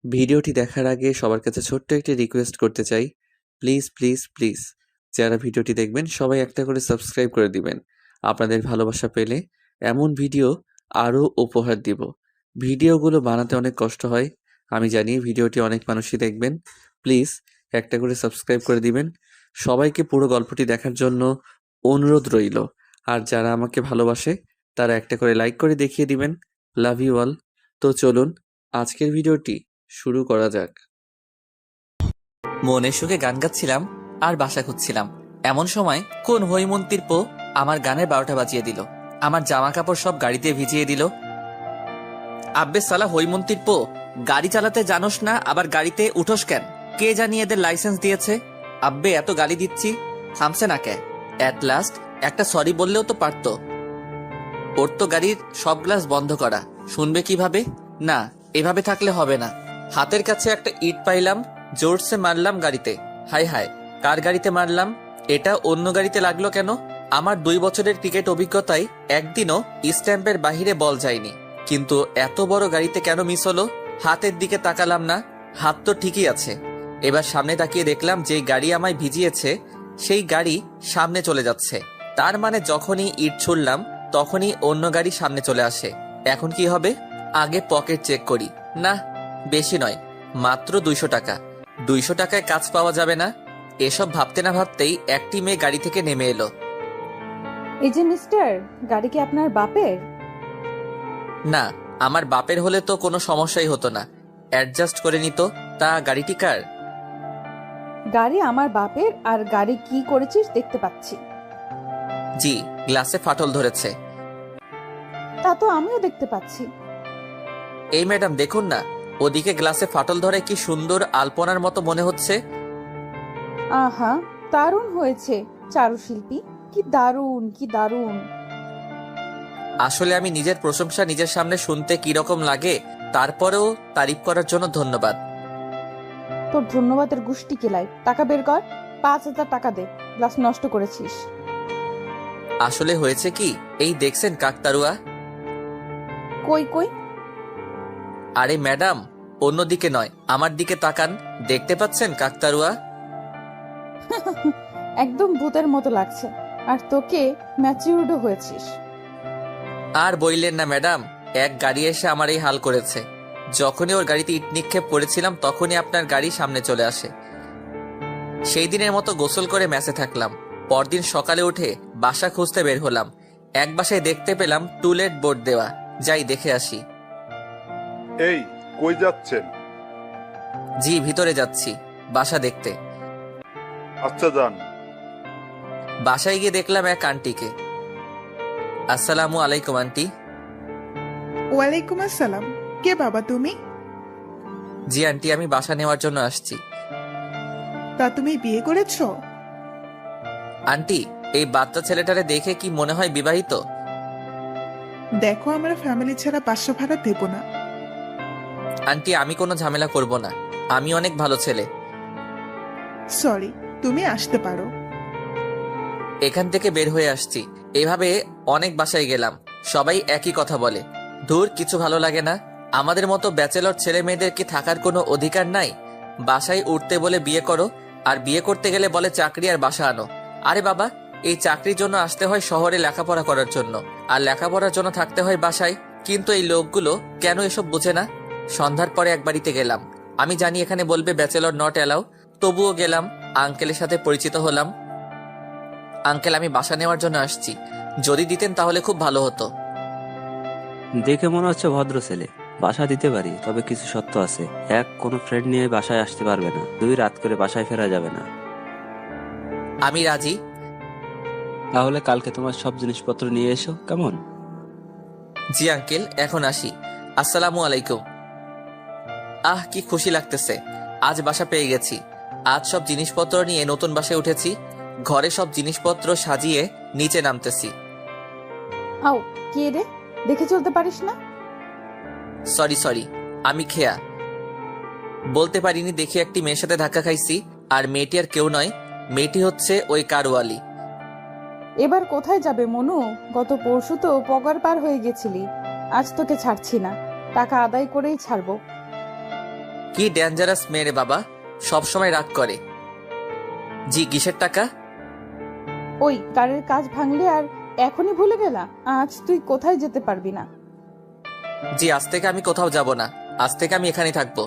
ভিডিওটি দেখার আগে সবার কাছে ছোট্ট একটি রিকোয়েস্ট করতে চাই। প্লিজ প্লিজ প্লিজ যারা ভিডিওটি দেখবেন সবাই একটা করে সাবস্ক্রাইব করে দিবেন। আপনাদের ভালোবাসা পেলে এমন ভিডিও আরও উপহার দিব। ভিডিওগুলো বানাতে অনেক কষ্ট হয়, আমি জানি। ভিডিওটি অনেক মানুষই দেখবেন। প্লিজ একটা করে সাবস্ক্রাইব করে দিবেন। সবাইকে পুরো গল্পটি দেখার জন্য অনুরোধ রইল। আর যারা আমাকে ভালোবাসে তারা একটা করে লাইক করে দেখিয়ে দিবেন। Love you all. তো চলুন আজকের ভিডিওটি শুরু করা যাক। মনের সুখে গান গাচ্ছিলাম আর বাসা খুঁজছিলাম। এমন সময় কোন হৈমন্তীর পো আমার গানের 12টা বাজিয়ে দিল। আমার জামা কাপড় সব গাড়িতে ভিজিয়ে দিল। আব্বে সালা হৈমন্তীর পো, গাড়ি চালাতে জানোস না, আবার গাড়িতে উঠোস কেন? কে জানি এদের লাইসেন্স দিয়েছে? আব্বে এত গালি দিচ্ছি, থামছে না কে? অ্যাট লাস্ট একটা সরি বললেও তো পারতো। ওর তো গাড়ির সব গ্লাস বন্ধ করা, শুনবে কিভাবে? না, এভাবে থাকলে হবে না। হাতের কাছে একটা ইট পাইলাম, জোরসে মারলাম গাড়িতে। হায় হায়, কার গাড়িতে মারলাম? এটা অন্য গাড়িতে লাগলো কেন? আমার 2 বছরের ক্রিকেট অভিজ্ঞতায় একদিনও স্ট্যাম্পের বাহিরে বল যায়নি, কিন্তু এত বড় গাড়িতে কেন মিস হলো? হাতের দিকে তাকালাম না, হাত তো ঠিকই আছে। এবার সামনে তাকিয়ে দেখলাম যে গাড়ি আমায় ভিজিয়েছে সেই গাড়ি সামনে চলে যাচ্ছে। তার মানে যখনই ইট ছুড়লাম তখনই অন্য গাড়ি সামনে চলে আসে। এখন কি হবে? আগে পকেট চেক করি। না, বেশি নয়, মাত্র 200 টাকা। 200 টাকায় কাজ পাওয়া যাবে না? এসব ভাবতে না ভাবতেই একটি মেয়ে গাড়ি থেকে নেমে এলো। এই যে মিস্টার, গাড়ি কি আপনার বাপের? না, আমার বাপের হলে তো কোনো সমস্যাই হতো না, অ্যাডজাস্ট করে নিত। তা গাড়িটি কার? গাড়ি আমার বাপের। আর গাড়ি কি করেছিস দেখতে পাচ্ছি। জি, গ্লাসে ফাটল ধরেছে। তা তো আমিও দেখতে পাচ্ছি। এই ম্যাডাম দেখুন না, ওদিকে গ্লাসে ফাটল ধরে কি সুন্দর আলপনার মতো মনে হচ্ছে। আহা, দারুণ হয়েছে চারুশিল্পী, কি দারুণ কি দারুণ। আসলে আমি নিজের প্রশংসা নিজের সামনে শুনতে কিরকম লাগে, তারপরেও তারিফ করার জন্য ধন্যবাদ। তোর ধন্যবাদের গুষ্টি কেলাই। টাকা বের কর, 5,000 টাকা দে। গ্লাস নষ্ট করেছিস। আসলে হয়েছে কি, এই দেখছেন কাকতারুয়া? কই কই? আরে ম্যাডাম, অন্যদিকে নয়, আমার দিকে তাকান। দেখতে পাচ্ছেন কাকতারুয়া? একদম ভূতের মতো লাগছে। আর তোকে ম্যাচিউরডও হয়েছিস। আর বইলেন না ম্যাডাম, এক গাড়ি এসে আমার এই হাল করেছে। যখনই ওর গাড়িতে ইট নিক্ষেপ করেছিলাম তখনই আপনার গাড়ি সামনে চলে আসে। সেই দিনের মতো গোসল করে ম্যাচে থাকলাম। পরদিন সকালে উঠে বাসা খুঁজতে বের হলাম। এক বাসায় দেখতে পেলাম টুলেট বোর্ড দেওয়া। যাই দেখে আসি। এই, কই যাচ্ছেন? জি, ভিতরে যাচ্ছি বাসা দেখতে। আচ্ছা যান। বাসায় গিয়ে দেখলাম এক আন্টিকে। আসসালামু আলাইকুম আন্টি। ওয়ালাইকুম আসসালাম। কে বাবা তুমি? জি আন্টি, আমি বাসা নেওয়ার জন্য আসছি। তা তুমি বিয়ে করেছো? আন্টি, এই বাচ্চা ছেলেটারে দেখে কি মনে হয় বিবাহিত? দেখো, আমরা ফ্যামিলি ছাড়া বাসা ভাড়া দেব না। আন্টি, আমি কোনো ঝামেলা করব না, আমি অনেক ভালো ছেলে। সরি, তুমি আসতে পারো। এখান থেকে বের হয়ে আসছি। এভাবে অনেক বাসায় গেলাম, সবাই একই কথা বলে। ধুর, কিছু ভালো লাগে না। আমাদের মতো ব্যাচেলর ছেলে মেয়েদের কি থাকার কোনো অধিকার নাই? বাসায় উঠতে বলে বিয়ে করো, আর বিয়ে করতে গেলে বলে চাকরি আর বাসা আনো। আরে বাবা, এই চাকরির জন্য আসতে হয় শহরে লেখাপড়া করার জন্য, আর লেখাপড়ার জন্য থাকতে হয় বাসায়। কিন্তু এই লোকগুলো কেন এসব বোঝে না? সন্ধ্যার পরে এক বাড়িতে গেলাম। আমি জানি এখানে বলবে ব্যাচেলর নট অ্যালাউ, তবুও গেলাম। আঙ্কেলের সাথে পরিচিত হলাম। আঙ্কেল, আমি বাসা নেওয়ার জন্য আসছি, যদি দিতেন তাহলে খুব ভালো হতো। দেখে মনে হচ্ছে ভদ্র ছেলে। বাসা দিতে পারি, তবে কিছু শর্ত আছে। এক, কোনো ফ্রেন্ড নিয়ে বাসায় আসতে পারবে না। 2, রাত করে বাসায় ফেরা যাবে না। আমি রাজি। তাহলে কালকে তোমার সব জিনিসপত্র নিয়ে এসো, কেমন? জি আঙ্কেল, এখন আসি। আসসালামু আলাইকুম। আহ, কি খুশি লাগতেছে, আজ বাসা পেয়ে গেছি। আজ সব জিনিসপত্র নিয়ে নতুন বাসায় উঠেছি। ঘরে সব জিনিসপত্র সাজিয়ে নিচে নামতেছি। আও, কে রে? দেখে চলতে পারিস না? সরি সরি, আমি খেয়া। বলতে পারিনি দেখি একটি মেয়ের সাথে ধাক্কা খাইছি। আর মেয়েটি আর কেউ নয়, মেয়েটি হচ্ছে ওই কারওয়ালি। এবার কোথায় যাবে মনু? গত পরশু তো পগার পার হয়ে গেছিলি। আজ তোকে ছাড়ছি না, টাকা আদায় করেই ছাড়বো। কি ডেঞ্জারাস মেয়ে রে বাবা, সব সময় রাগ করে। জি, কিসের টাকা? ওই গাড়ির কাজ ভাঙলে আর এখনই ভুলে গেলা? আজ তুই কোথায় যেতে পারবি না। জি, আজ থেকে আমি কোথাও যাব না, আজ থেকে আমি এখানেই থাকবো।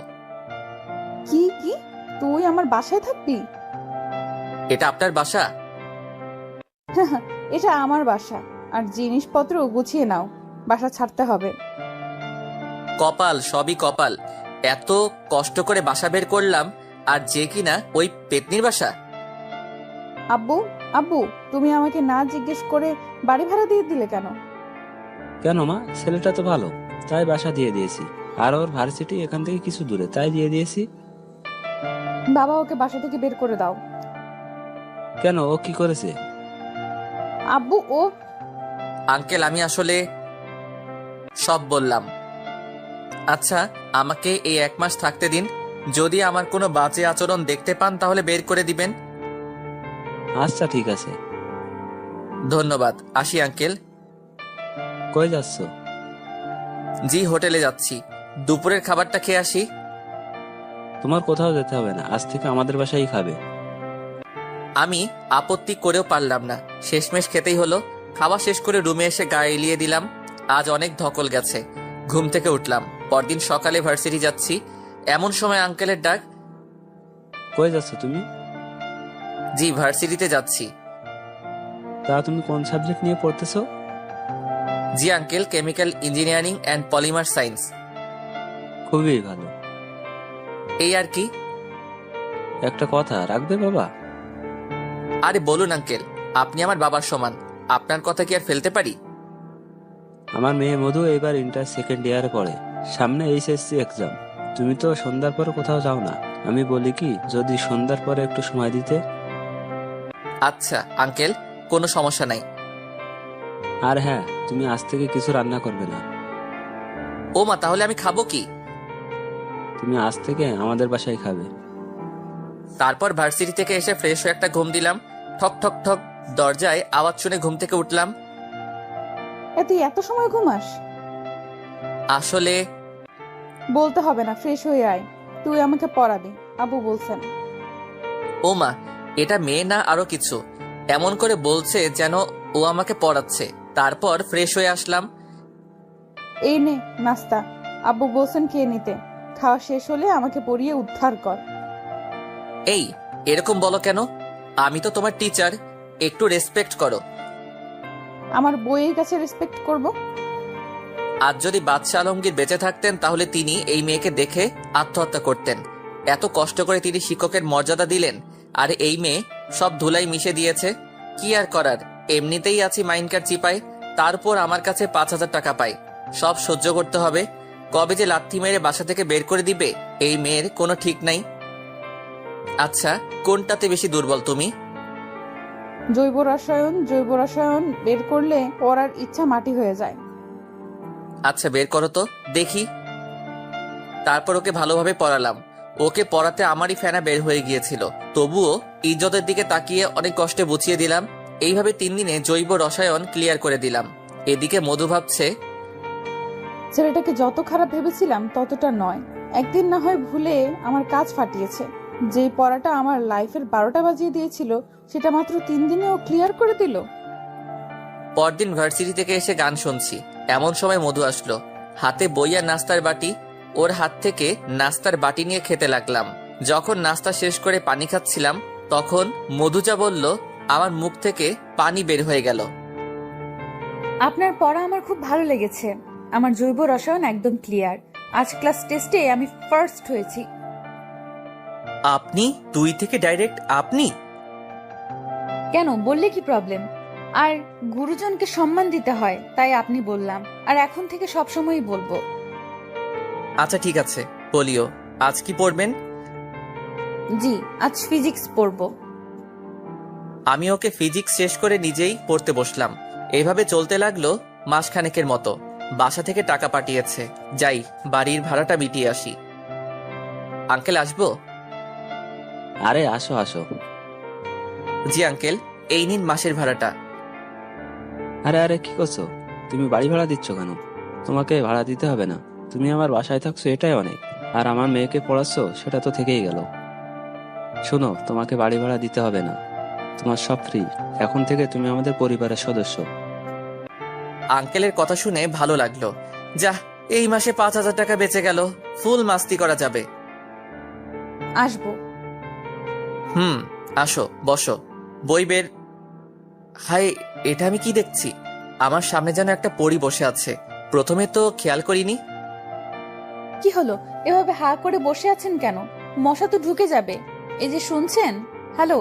কি কি তুই আমার বাসায় থাকবি? এটা আপনার বাসা? এটা আমার বাসা, আর জিনিসপত্র গুছিয়ে নাও, বাসা ছাড়তে হবে। কপাল, সবই কপাল। এত কষ্ট করে বাসা বের করলাম, আর যে কিনা ওই পেতনির বাসা। আব্বু আব্বু, তুমি আমাকে না জিজ্ঞেস করে বাড়ি ভাড়া দিয়ে দিলে কেন? কেন মা, ছেলেটা তো ভালো, তাই বাসা দিয়ে দিয়েছি। আর ওর ভার্সিটি এখান থেকে কিছু দূরে, তাই দিয়ে দিয়েছি। বাবা, ওকে বাসা থেকে বের করে দাও। কেন, ও কি করেছে? আব্বু, ও আঙ্কেল, আমি আসলে সব বললাম। আচ্ছা, আমাকে এই 1 মাস থাকতে দিন। যদি আমার কোনো বাজে আচরণ দেখতে পান তাহলে বের করে দিবেন। আচ্ছা ঠিক আছে। ধন্যবাদ, আসি আঙ্কেল। কই যাচ্ছ? জি, হোটেলে যাচ্ছি, দুপুরের খাবারটা খেয়ে আসি। তোমার কোথাও যেতে হবে না, আজ থেকে আমাদের বাসায় খাবে। আমি আপত্তি করেও পারলাম না, শেষমেশ খেতেই হলো। খাওয়া শেষ করে রুমে এসে গায়ে এলিয়ে দিলাম। আজ অনেক ধকল গেছে। ঘুম থেকে উঠলাম, পরদিন সকালে ভার্সিটি যাচ্ছি। এমন সময় আঙ্কেলের ডাক। কই যাচ্ছ তুমি? জি, ভার্সিটিতে যাচ্ছি। তা তুমি কোন সাবজেক্ট নিয়ে পড়তেছো? জি uncle, chemical engineering and polymer science. খুবই ভালো। এই আর কি। একটা কথা রাখবে বাবা? আরে বলুন আঙ্কেল, আপনি আমার বাবার সমান, আপনার কথা কি আর ফেলতে পারি? আমার মেয়ে মধু এবার ইন্টার সেকেন্ড ইয়ারে পড়ে, সামনে এইচএসসি এক্সাম। তুমি তো সন্ধ্যার পরে কোথাও যাও না, আমি বলি কি যদি সন্ধ্যার পরে একটু সময় দিতে। আচ্ছা আঙ্কেল, কোনো সমস্যা নাই। আর হ্যাঁ, তুমি আজ থেকে কিছু রান্না করবে না। ও মা, তাহলে আমি খাবো কি? তুমি আজ থেকে আমাদের বাসায় খাবে। তারপর ভার্সিটি থেকে এসে ফ্রেশ হয়ে একটা ঘুম দিলাম। ঠক ঠক ঠক দরজায় আওয়াজ শুনে ঘুম থেকে উঠলাম। তুই এত সময় ঘুমাস? আসলে বলতে হবে না, ফ্রেশ হয়ে আয়, তুই আমাকে পড়াবি, আব্বু বলছেন। ও মা, এটা মেয়ে না আরো কিছু? এমন করে বলছে যেন ও আমাকে পড়াচ্ছে। তারপর ফ্রেশ হয়ে আসলাম। এই নে নাস্তা, আব্বু বলছেন খেয়ে নিতে। খাওয়া শেষ হলে আমাকে পড়িয়ে উদ্ধার কর। এই, এরকম বলো কেন? আমি তো তোমার টিচার, একটু রেসপেক্ট করো। আমার বইয়ের কাছে রেসপেক্ট করব? আজ যদি বাদশাহ আলমগীর বেঁচে থাকতেন তাহলে তিনি এই মেয়েকে দেখে আত্মহত্যা করতেন। এত কষ্ট করে তিনি শিক্ষকের মর্যাদা দিলেন, আর এই মেয়ে সব ধুলাই মিশে দিয়েছে। কি আর করার, এমনিতেই আছি মাইনকার চিপায়, তারপর আমার কাছে 5,000 টাকা পাই। সব সহ্য করতে হবে। কবে যে লাথি মেরে বাসা থেকে বের করে দিবে এই মেয়ের কোনো ঠিক নাই। আচ্ছা, কোনটাতে বেশি দুর্বল তুমি? জৈব রসায়ন বের করলে পড়ার ইচ্ছা মাটি হয়ে যায়। আচ্ছা বের করো তো দেখি। তারপর ওকে ভালোভাবে পড়ালাম। ওকে পড়াতে আমারই ফেনা বের হয়ে গিয়েছিল, তবুও ইজ্জতের দিকে তাকিয়ে অনেক কষ্টে বুঝিয়ে দিলাম। এইভাবে 3 দিনে জৈব রসায়ন ক্লিয়ার করে দিলাম। এদিকে মধু ভাবছে, ছেলেটাকে যত খারাপ ভেবেছিলাম ততটা নয়। একদিন না হয় ভুলে আমার কাজ ফাটিয়েছে। যেই পড়াটা আমার লাইফের 12টা বাজিয়ে দিয়েছিল, সেটা মাত্র 3 দিনে ও ক্লিয়ার করে দিল। পরদিন ভার্সিটি থেকে এসে গান শুনছি, এমন সময় মধু আসলো, হাতে বই আর নাস্তার বাটি। ওর হাত থেকে নাস্তার বাটি নিয়ে খেতে লাগলাম। যখন নাস্তা শেষ করে পানি খাচ্ছিলাম তখন মধু যা বলল, আমার মুখ থেকে পানি বের হয়ে গেল। আপনার পড়া আমার খুব ভালো লেগেছে। আমার জৈব রসায়ন একদম ক্লিয়ার। আজ ক্লাস টেস্টে আমি ফার্স্ট হয়েছি। আপনি? তুই থেকে ডাইরেক্ট আপনি? কেন, বললে কি প্রবলেম? আর গুরুজনকে সম্মান দিতে হয়, তাই আপনি বললাম, আর এখন থেকে সবসময়ই বলবো। আচ্ছা ঠিক আছে, বলিও। আজ কি পড়বেন? জি, আজ ফিজিক্স পড়বো। আমি ওকে ফিজিক্স শেষ করে নিজেই পড়তে বসলাম। এইভাবে চলতে লাগলো মাসখানেকের মতো। বাসা থেকে টাকা পাঠিয়েছে, যাই বাড়ির ভাড়াটা মিটিয়ে আসি। আঙ্কেল আসবো? আরে আসো আসো। জি আঙ্কেল, এই নিন মাসের ভাড়াটা। আরে আরে কি করছো? তুমি বাড়ি ভাড়া দিচ্ছ কেন? তোমাকে ভাড়া দিতে হবে না, তুমি আমার বাসায় থাকছো, এটাই অনেক। আর আমার মেয়েকে পড়াচ্ছ, সেটা তো থেকেই গেল। শোনো, তোমাকে বাড়ি ভাড়া দিতে হবে না, তোমার সব ফ্রি। এখন থেকে তুমি আমাদের পরিবারের সদস্য। আঙ্কেলের কথা শুনে ভালো লাগলো। যাহ, এই মাসে 5,000 টাকা বেঁচে গেল, ফুল মাস্তি করা যাবে। আসবো। আসো, বসো। বই বের। হাই, এটা আমি কি দেখছি? আমার সামনে যেন একটা পরী বসে আছে। প্রথমে তো খেয়াল করিনি। কি হলো, এভাবে হা করে বসে আছেন কেন? মশা তো ঢুকে যাবে। এই যে শুনছেন? হ্যালো,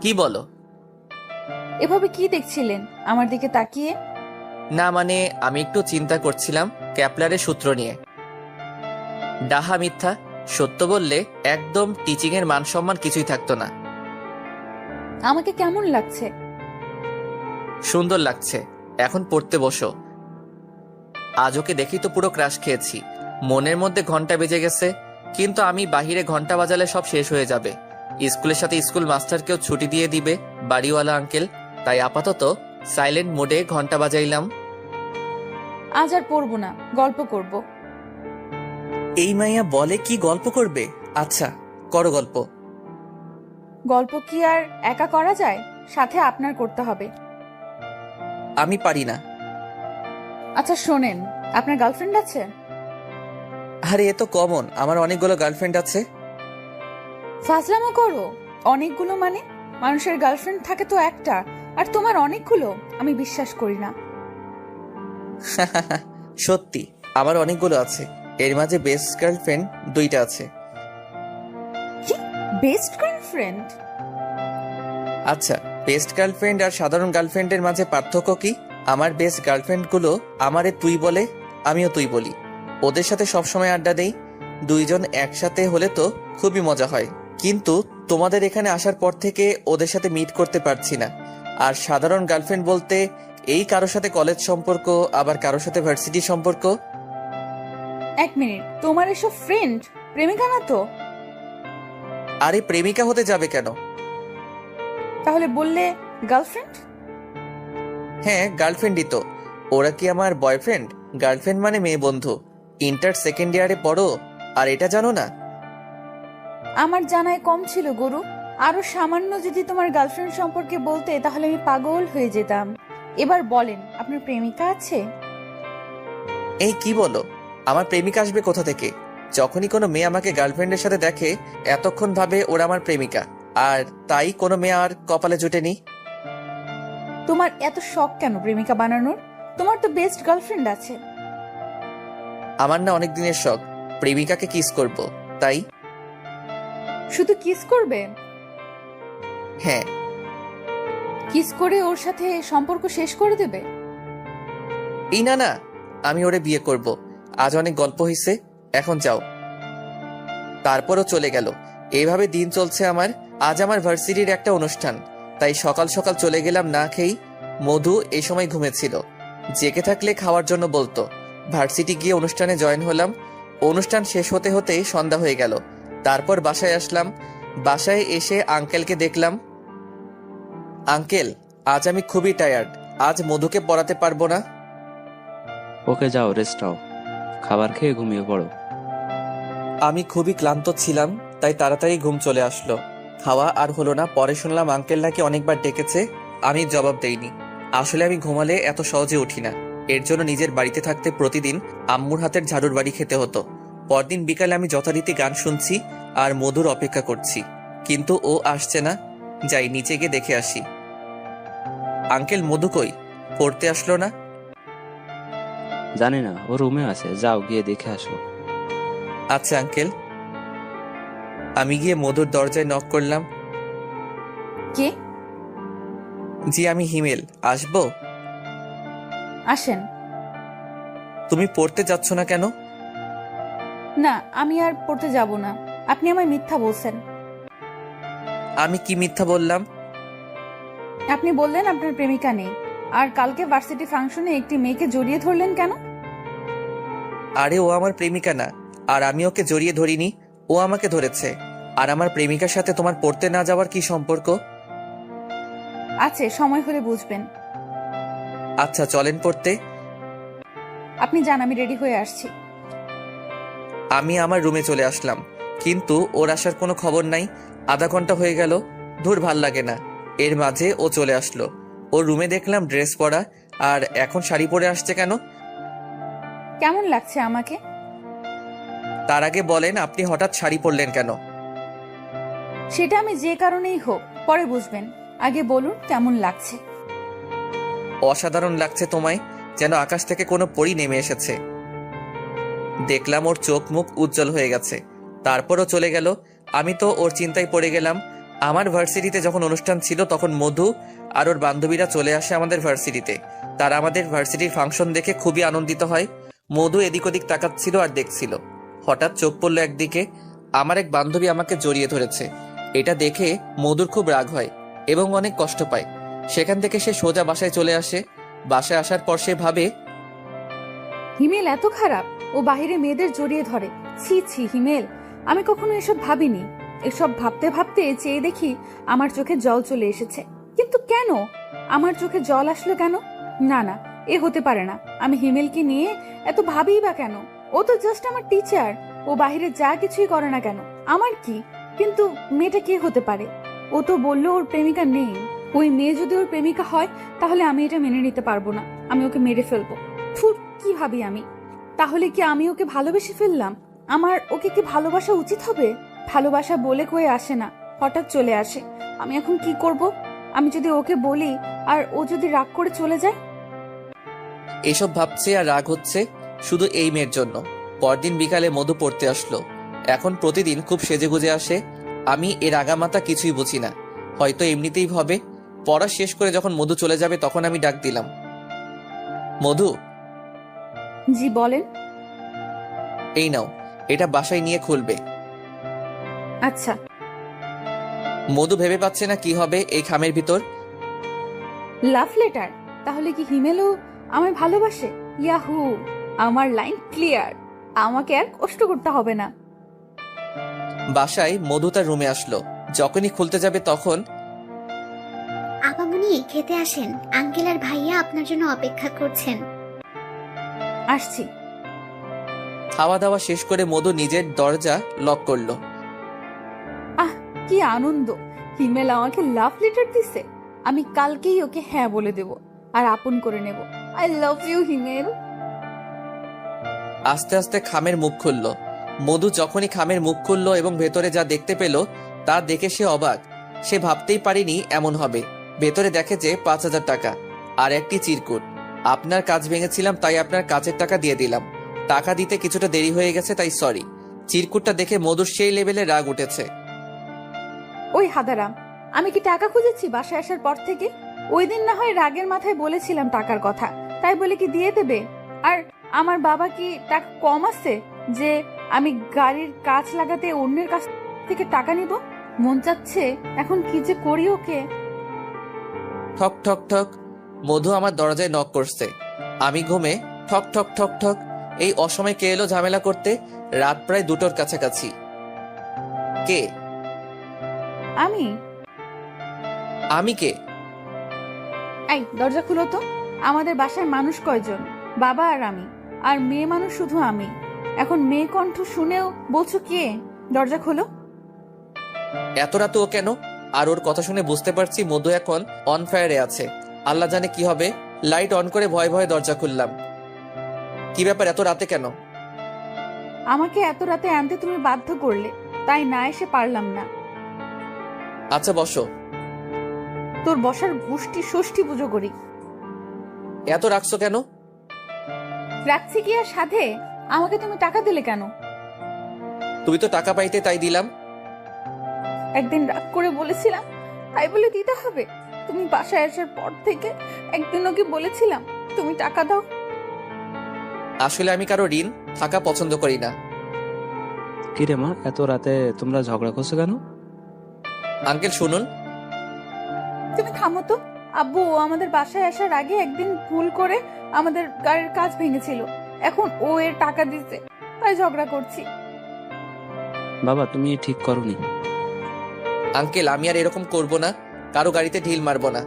কি বলো? এভাবে কি দেখছিলেন আমার দিকে তাকিয়ে? না মানে, আমি একটু চিন্তা করছিলাম ক্যাপলারের সূত্র নিয়ে। ডাহা মিথ্যা, সত্য বললে একদম টিচিং এর মান সম্মান কিছুই থাকতো না। আমাকে কেমন লাগছে? সুন্দর লাগছে। এখন পড়তে বসো। আজ ওকে দেখি তো পুরো ক্রাশ খেয়েছি। মনের মধ্যে ঘন্টা বেজে গেছে, কিন্তু আমি বাহিরে ঘন্টা বাজালে সব শেষ হয়ে যাবে। স্কুলের সাথে স্কুল মাস্টারকেও ছুটি দিয়ে দিবে বাড়িওয়ালা আঙ্কেল। তাই আপাতত সাইলেন্ট মোডে ঘন্টা বাজাইলাম। আজ আর পড়বো না, গল্প করব। এই মাইয়া বলে কি গল্প করবে? আচ্ছা, করো গল্প। গল্প কি আর একা করা যায়? সাথে আপনার করতে হবে। আমি পারি না। আচ্ছা শোনেন, আপনার গার্লফ্রেন্ড আছে? আরে এ তো কমন, আমার অনেকগুলো গার্লফ্রেন্ড আছে। ফাজলামো করো। অনেকগুলো মানে? মানুষের গার্লফ্রেন্ড থাকে তো একটা, আর তোমার অনেকগুলো? আমি বিশ্বাস করি না। সত্যি, আমার অনেকগুলো আছে। এর মাঝে বেস্ট গার্লফ্রেন্ড 2টা আছে। কি? Best girlfriend? আচ্ছা, বেস্ট গার্লফ্রেন্ড আর সাধারণ গার্লফ্রেন্ডের মাঝে পার্থক্য কি? আমার বেস্ট গার্লফ্রেন্ড গুলো আমারে তুই বলে, আমিও তুই বলি। ওদের সাথে সবসময় আড্ডা দেই। 2 জন একসাথে হলে তো খুবই মজা হয়। কিন্তু তোমাদের এখানে আসার পর থেকে ওদের সাথে মিট করতে পারছি না। আর সাধারণ গার্লফ্রেন্ড বলতে এই কারোর সাথে কলেজ সম্পর্ক, আবার কারোর সাথে ভার্সিটি সম্পর্ক। এক মিনিট, তোমার এসব ফ্রেন্ড, প্রেমিকা না তো? আরে প্রেমিকা হতে যাবে কেন? তাহলে বললে গার্লফ্রেন্ড? হ্যাঁ, গার্লফ্রেন্ডই তো। ওরা কি আমার বয়ফ্রেন্ড? গার্লফ্রেন্ড মানে মেয়ে বন্ধু। ইন্টার সেকেন্ড ইয়ারে পড়ো আর এটা জানো না? আমার জানায় কম ছিল গরু। আরো সামান্য যদি তোমার গার্লফ্রেন্ড সম্পর্কে বলতে, তাহলে আমি পাগল হয়ে যেতাম। এবার বলেন, আপনার প্রেমিকা আছে? এই কি বলো? আমার প্রেমিকা আসবে কোথা থেকে? যখনই কোনো মেয়ে আমাকে গার্লফ্রেন্ডের সাথে দেখে, এতক্ষণ ভাবে ওরা আমার প্রেমিকা। আর তাই কোনো মেয়ে আর কপালে জুটেনি। তোমার এত শখ কেন প্রেমিকা বানানোর? তোমার তো বেস্ট গার্লফ্রেন্ড আছে। আমার না অনেক দিনের শখ প্রেমিকাকে কিস করব, তাই। শুধু কিস করবে? হ্যাঁ। কিস করে ওর সাথে সম্পর্ক শেষ করে দেবে? এই না না, আমি ওরে বিয়ে করব। আজ অনেক গল্প হয়েছে, এখন যাও। তারপরও চলে গেল। এইভাবে দিন চলছে আমার। আজ আমার ভার্সিটির একটা অনুষ্ঠান, তাই সকাল সকাল চলে গেলাম না খেয়েই। মধু এই সময় ঘুমেছিল। জেগে থাকলে খাওয়ার জন্য বলতো। ভার্সিটি গিয়ে অনুষ্ঠানে জয়েন হলাম। অনুষ্ঠান শেষ হতে হতেই সন্ধ্যা হয়ে গেল। তারপর বাসায় আসলাম। বাসায় এসে আঙ্কেলকে দেখলাম। আঙ্কেল, আজ আমি খুবই টায়ার্ড, আজ মধুকে পড়াতে পারবো না। ওকে, যাও, রেস্ট নাও, খাবার খেয়ে ঘুমিয়ে পড়ো। আমি খুবই ক্লান্ত ছিলাম, তাই তাড়াতাড়ি ঘুম চলে আসলো। খাওয়া আর হলো না। পরে শুনলাম আঙ্কেল নাকি অনেকবার ডেকেছে, আমি জবাব দেইনি। আসলে আমি ঘুমালে এত সহজে উঠি না। এর জন্য নিজের বাড়িতে থাকতে প্রতিদিন আম্মুর হাতের ঝাড়ুর বাড়ি খেতে হতো। পরদিন বিকালে আমি যথারীতি গান শুনছি আর মধুর অপেক্ষা করছি, কিন্তু ও আসছে না। যাই নিচে গিয়ে দেখে আসি। আঙ্কেল, মধু কই? পড়তে আসলো না? জানি না, ও রুমে আছে, যাও গিয়ে দেখে আসো। আচ্ছা আঙ্কেল। আমি গিয়ে মধুর দরজায় নক করলাম। কে? জি, আমি হিমেল, আসবো? আসেন। তুমি পড়তে যাচ্ছ না কেন? না, আমি আর পড়তে যাব না। আপনি আমায় মিথ্যা বলছেন। আমি কি মিথ্যা বললাম? আপনি বললেন আপনার প্রেমিকা নেই, আর কালকে ভার্সিটি ফাংশনে একটি মেয়েকে জড়িয়ে ধরলেন কেন? আরে ও আমার প্রেমিকা না, আর আমি ওকে জড়িয়ে ধরিনি, ও আমাকে ধরেছে। আর আমার প্রেমিকার সাথে তোমার পড়তে না যাওয়ার কি সম্পর্ক? আছে, সময় হলে বুঝবেন। আচ্ছা চলেন পড়তে। আপনি যান, আমি রেডি হয়ে আসছি। আমি আমার রুমে চলে আসলাম, কিন্তু ওর আসার কোনো খবর নাই। আধা ঘন্টা হয়ে গেল, ধুর ভাল লাগে না। এর মাঝে ও চলে আসলো। ওর রুমে দেখলাম ড্রেস পরা, আর এখন শাড়ি পরে আসছে কেন? কেমন লাগছে আমাকে? তার আগে বলেন, আপনি হঠাৎ শাড়ি পরলেন কেন? সেটা আমি যে কারণেই হোক পরে বুঝবেন, আগে বলুন কেমন লাগছে। অসাধারণ লাগছে তোমায়, যেন আকাশ থেকে কোনো পরী নেমে এসেছে। দেখলাম ওর চোখ মুখ উজ্জ্বল হয়ে গেছে, তারপরও চলে গেল। আমি তো ওর চিন্তায় পড়ে গেলাম। আমার ভার্সিটিতে যখন অনুষ্ঠান ছিল তখন মধু আর ওর বান্ধবীরা চলে আসে আমাদের ভার্সিটিতে। তারা আমাদের ভার্সিটির ফাংশন দেখে খুবই আনন্দিত হয়। মধু এদিক ওদিক তাকাচ্ছিল আর দেখছিল। হঠাৎ চোখ পড়ল একদিকে, আমার এক বান্ধবী আমাকে জড়িয়ে ধরেছে। এটা দেখে মধুর খুব রাগ হয় এবং অনেক কষ্ট পায়। সেখান থেকে সে সোজা বাসায় চলে আসে। বাসায় আসার পর সে ভাবে, হিমেল এত খারাপ, ও বাহিরে মেয়েদের জড়িয়ে ধরে। ছি ছি হিমেল, আমি কখনো এসব ভাবিনি। এসব ভাবতে ভাবতে চেয়ে দেখি আমার চোখে জল চলে এসেছে। কিন্তু কেন আমার চোখে জল আসলো কেন? না না, এ হতে পারে না। আমি হিমেলকে নিয়ে এত ভাবিই বা কেন? ও তো জাস্ট আমার টিচার। ও বাহিরে যা কিছুই করে না কেন, আমার কি? কিন্তু মেয়েটা কে হতে পারে? ও তো বললো ওর প্রেমিকা নেই। ওই মেয়ে যদি ওর প্রেমিকা হয় তাহলে আমি এটা মেনে নিতে পারবো না। আমি ওকে মেরে ফেলবো। থুর, কি ভাবি আমি? তাহলে কি আমি ওকে ভালোবেসে ফেললাম? আমার ওকে কি ভালোবাসা উচিত হবে? ভালোবাসা বলে কয়ে আসে না, হঠাৎ চলে আসে। আমি এখন কি করব? আমি যদি ওকে বলি আর ও যদি রাগ করে চলে যায়? এসব ভাবছে আর রাগ হচ্ছে শুধু এই মেয়ের জন্য। পরদিন বিকালে মধু পড়তে আসলো। এখন প্রতিদিন খুব সেজেগুজে আসে। আমি এর আগামাতা কিছুই বুঝি না, হয়তো এমনিতেই ভাবে। পড়া শেষ করে যখন মধু চলে যাবে তখন আমি ডাক দিলাম, মধু। জি বলেন। এই নাও, এটা বাসায় নিয়ে খুলবে। আচ্ছা। মধু ভেবে পাচ্ছে না কি হবে এই খামের ভিতর। Love letter? তাহলে কি হিমেলও আমায় ভালোবাসে? ইয়াহু, আমার লাইন ক্লিয়ার। আমাকে আর কষ্ট করতে হবে না। বাসায় মধু তার রুমে আসলো। যখনই খুলতে যাবে তখন, আপামনি খেতে আসেন, আঙ্কেল আর ভাইয়া আপনার জন্য অপেক্ষা করছেন। আসছি। খাওয়া দাওয়া শেষ করে মধু নিজের দরজা লক করলো। আহ, কি আনন্দ! হিমেল আমাকে লাভ লেটার দিছে। আমি কালকেই ওকে হ্যাঁ বলে দেব আর আপন করে নেব। আই লাভ ইউ হিমেল। আস্তে আস্তে খামের মুখ খুললো। মধু যখনই খামের মুখ খুললো এবং ভেতরে যা দেখতে পেল তা দেখে সে অবাক। সে ভাবতেই পারেনি এমন হবে। ভেতরে দেখে যে 5,000 টাকা আর একটি চিরকুট। আপনার কাজ ভেঙেছিলাম তাই আপনার কাজের টাকা দিয়ে দিলাম। টাকা দিতে কিছুটা দেরি হয়ে গেছে তাই সরি। চিরকুটটা দেখে মধুর সেই লেভেলে রাগ উঠেছে। ওই হাদারাম, আমি কি টাকা খুঁজেছি বাসায় আসার পর থেকে? ওই দিন না হয় রাগের মাথায় বলেছিলাম টাকার কথা, তাই বলে কি দিয়ে দেবে? আর আমার বাবা কি টাকা কম আছে যে আমি গাড়ির কাজ লাগাতে অন্যের কাছ থেকে টাকা নিব? মন চাচ্ছে এখন কি যে করি ওকে। ঠক ঠক ঠক, মধু আমার দরজায় নক করছে। আমি ঘুমে। ঠক ঠক ঠক ঠক, এই অসময়ে কে এলো ঝামেলা করতে? রাত প্রায় 2টোর কাছাকাছি। কে? আমি? আমি কে? এই দরজা খুলো তো। আমাদের বাসায় মানুষ কয়জন? বাবা আর আমি, আর মেয়ে মানুষ শুধু আমি। এখন মেয়ে কণ্ঠ শুনেও বলছো কে? দরজা খোলো। এত রাতে ও কেন? আর ওর কথা শুনে বুঝতে পারছি মধু এখন অন ফায়ারে আছে। আল্লাহ জানে কি হবে। লাইট অন করে ভয়ে ভয়ে দরজা খুললাম। কি ব্যাপার, এত রাতে কেন? আমাকে এত রাতে আনতে তুমি বাধ্য করলে, তাই না এসে পারলাম না। আচ্ছা বসো। তোর বসার গোষ্ঠী ষষ্ঠী পুজো করি। এত রাখছো কেন? রাখছি কি আর সাধে? আমাকে তুমি টাকা দিলে কেন? তুমি তো টাকা পাইতে তাই দিলাম। একদিন রাগ করে বলেছিলাম তাই বলে দিতে হবে? তুমি বাসায় আসার পর থেকে একদিন ওকে বলেছিলাম তুমি টাকা দাও। আসলে আমি কারো ঋণ থাকা পছন্দ করি না। কিরে মা, এত রাতে তোমরা ঝগড়া করছো কেন? আঙ্কেল শুনুন। তুমি থামো তো। আব্বু আমাদের বাসায় আসার আগে একদিন ভুল করে আমাদের গাড়ির কাজ ভেঙেছিল। এখন ও এর টাকা দিতে, তাই ঝগড়া করছি। বাবা, তুমি ঠিক করোনি। আঙ্কেল আমি আর এরকম করব না, কারো গাড়িতে ঢিল মারবো না।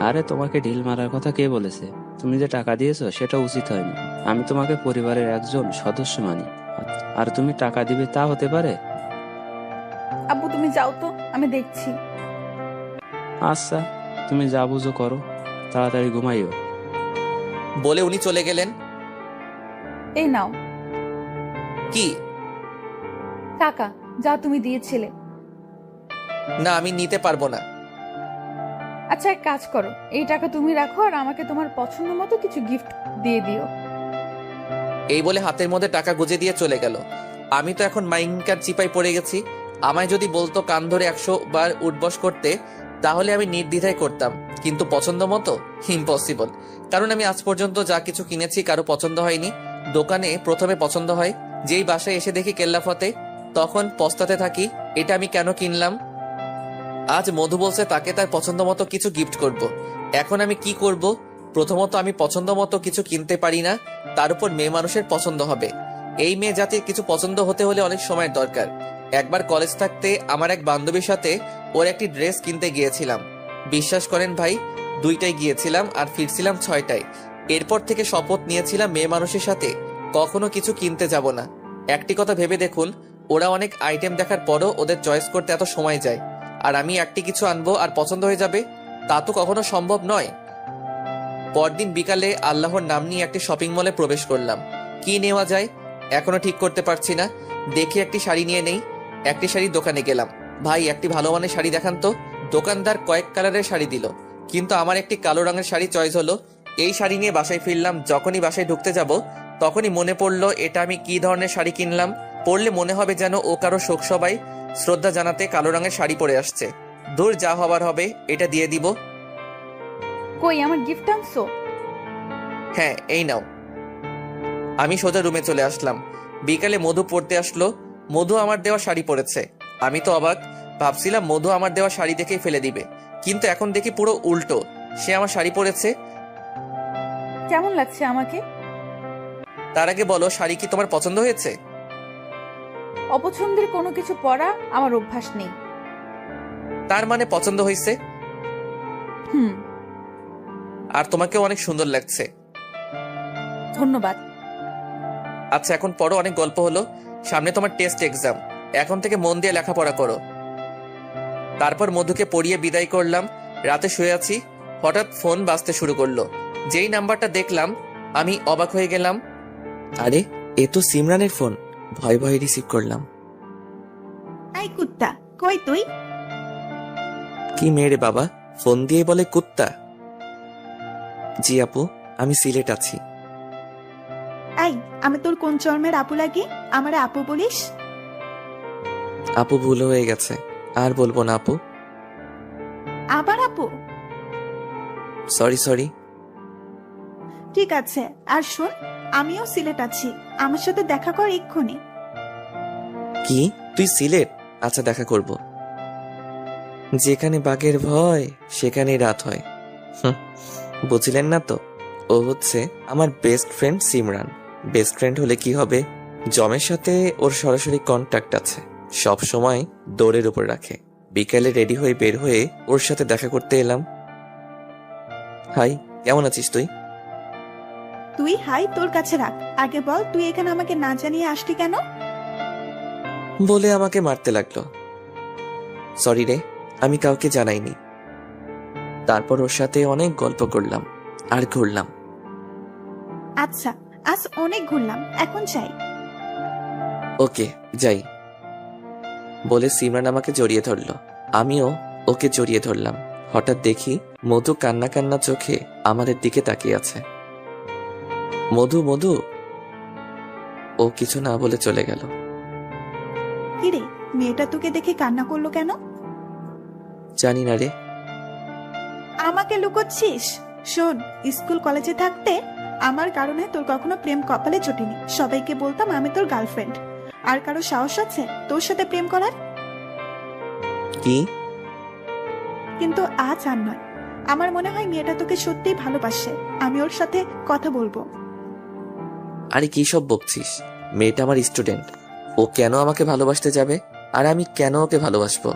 আরে তোমাকে ঢিল মারার কথা কে বলেছে? তুমি যে টাকা দিয়েছো সেটা উচিত হয়নি। আমি তোমাকে পরিবারের একজন সদস্য মানি, আর তুমি টাকা দিবে তা হতে পারে? আব্বু তুমি যাও তো, আমি দেখছি। আচ্ছা, তুমি যা বুঝো করো, তাড়াতাড়ি ঘুমাইও। বলে উনি চলে গেলেন। এই নাও কি? টাকা, যা তুমি দিয়েছিলে। না, আমি নিতে পারবো না। আচ্ছা এক কাজ করো, এই টাকা তুমি রাখো আর আমাকে তোমার পছন্দ মতো কিছু গিফট দিয়ে দিও। এই বলে হাতের মধ্যে টাকা গুজে দিয়ে চলে গেল। আমি তো এখন মাইনকার চিপায় পড়ে গেছি। আমায় যদি বলতো কান ধরে 100 বার উঠবস করতে, তাহলে আমি নির্দ্বিধায় করতাম, কিন্তু পছন্দ মতো ইম্পসিবল। কারণ আমি আজ পর্যন্ত যা কিছু কিনেছি কারো পছন্দ হয়নি। দোকানে প্রথমে পছন্দ হয়, যেই বাসায় এসে দেখি কেল্লাফতে, তখন পস্তাতে থাকি এটা আমি কেন কিনলাম। আজ মধু বলছে তাকে তার পছন্দ মতো কিছু গিফট করব। এখন আমি কি করব? প্রথমত আমি পছন্দ মতো কিছু কিনতে পারি না, তার উপর মেয়ে মানুষের পছন্দ হবে। এই মেয়ে জাতির কিছু পছন্দ হতে হলে অনেক সময়ের দরকার। একবার কলেজ থাকতে আমার এক বান্ধবীর সাথে ওর একটি ড্রেস কিনতে গিয়েছিলাম। বিশ্বাস করেন ভাই, 2টায় গিয়েছিলাম আর ফিরছিলাম 6টায়। এরপর থেকে শপথ নিয়েছিলাম মেয়ে মানুষের সাথে কখনো কিছু কিনতে যাব না। একটি কথা ভেবে দেখুন, ওরা অনেক আইটেম দেখার পরও ওদের চয়েস করতে এত সময় যায়, আর আমি একটি কিছু আনবো আর পছন্দ হয়ে যাবে, তা তো কখনো সম্ভব নয়। পরদিন বিকালে আল্লাহর নাম নিয়ে একটি শপিং মলে প্রবেশ করলাম। কি নেওয়া যায় এখনো ঠিক করতে পারছি না। দেখি একটি শাড়ি নিয়ে নেই। একটি শাড়ির দোকানে গেলাম। ভাই একটি ভালো মানের শাড়ি দেখান তো। দোকানদার কয়েক কালারের শাড়ি দিল, কিন্তু আমার একটি কালো রঙের শাড়ি চয়েস হলো। এই শাড়ি নিয়ে বাসায় ফিরলাম। যখনই বাসায় ঢুকতে যাব তখনই মনে পড়লো এটা আমি কি ধরনের শাড়ি কিনলাম। পরলে মনে হবে যেন ও কারো শোক সবাই শ্রদ্ধা জানাতে কালো রঙের শাড়ি পরে আসছে। দূর, যা হবার হবে, এটা দিয়ে দিব। কই আমার গিফট আনছো? হ্যাঁ, এই নাও। আমি সোজা রুমে চলে আসলাম। বিকালে মধু পড়তে আসলো। মধু আমার দেওয়া শাড়ি পরেছে। আমি তো অবাক, ভাবছিলাম মধু আমার দেওয়া শাড়ি দেখেই ফেলে দিবে, কিন্তু এখন দেখি পুরো উল্টো, সে আমার শাড়ি পরেছে। কেমন লাগছে আমাকে? তার আগে বলো, শাড়ি কি তোমার পছন্দ হয়েছে? অপছন্দের কোনো কিছু পরা আমার অভ্যাস নেই। তার মানে পছন্দ হয়েছে? হুম। আর তোমাকে অনেক সুন্দর লাগছে। ধন্যবাদ। আচ্ছা এখন পড়ো, অনেক গল্প হলো। সামনে তোমার টেস্ট এক্সাম, এখন থেকে মন দিয়ে লেখাপড়া করো। তারপর মধুকে পড়িয়ে বিদায় করলাম। রাতে শুয়ে আছি, হঠাৎ ফোন বাজতে শুরু করলো। যেই নাম্বারটা দেখলাম আমি অবাক হয়ে গেলাম। আরে, এ তো সিমরানের ফোন। ভয় ভয়ে রিসিভ করলাম। আই কুত্তা, কই তুই? কি মেয়ে রে বাবা, ফোন দিয়ে বলে কুত্তা? জি আপু, আমি সিলেট আছি। আই, আমি তোর কোন জন্মের আপু লাগি? আমারে আপু বলিস? আপু ভুল হয়ে গেছে, আর বলবো না আপু। আবার আপু? Sorry sorry. ঠিক আছে, আর শোন, আমিও সিলেট আছি, আমার সাথে দেখা কর এক্ষুনি। কি, তুই সিলেট? আচ্ছা, দেখা করব। যেখানে বাঘের ভয় সেখানে রাত হয়। বুঝলেন না তো? ও হচ্ছে আমার best friend Simran. Best friend হলে কি হবে, জমের সাথে ওর সরাসরি কন্ট্যাক্ট আছে, সব সময় দৌড়ের উপর রাখে। বিকালে রেডি হয়ে বের হয়ে ওর সাথে দেখা করতে এলাম। হাই, কেমন আছিস তুই? তুই হাই তোর কাছে রাখ, আগে বল তুই এখানে আমাকে না জানিয়ে আসলি কেন? বলে আমাকে মারতে লাগলো। সরি রে, আমি কাউকে জানাইনি। তারপর ওর সাথে অনেক গল্প করলাম আর ঘুরলাম। আচ্ছা, আজ অনেক ঘুরলাম, এখন চাই। ওকে, যাই। বলে সিমরান আমাকে জড়িয়ে ধরলো। আমিও ওকে জড়িয়ে ধরলাম। হঠাৎ দেখি মধু কান্না কান্না চোখে আমাদের দিকে তাকিয়ে আছে। মধু মধু। ও কিছু না বলে চলে গেল। কিরে, মেয়েটা তোকে দেখে কান্না করলো কেন? জানি না রে। আমাকে লুকোচ্ছিস? শোন, স্কুল কলেজে থাকতে আমার কারণে তোর কখনো প্রেম কপালে জুটিনি। সবাইকে বলতাম আমি তোর গার্লফ্রেন্ড। আর কারো সাহস আছে তোর সাথে প্রেম করার? কি? কিন্তু আজ আর নয়। আমার মনে হয় মেয়েটা তোকে সত্যিই ভালোবাসে। আমি ওর সাথে কথা বলবো। আরে কি সব বকছিস? মেয়েটা আমার স্টুডেন্ট, ও কেন আমাকে ভালোবাসতে যাবে? আর আমি কেন ওকে ভালোবাসবো?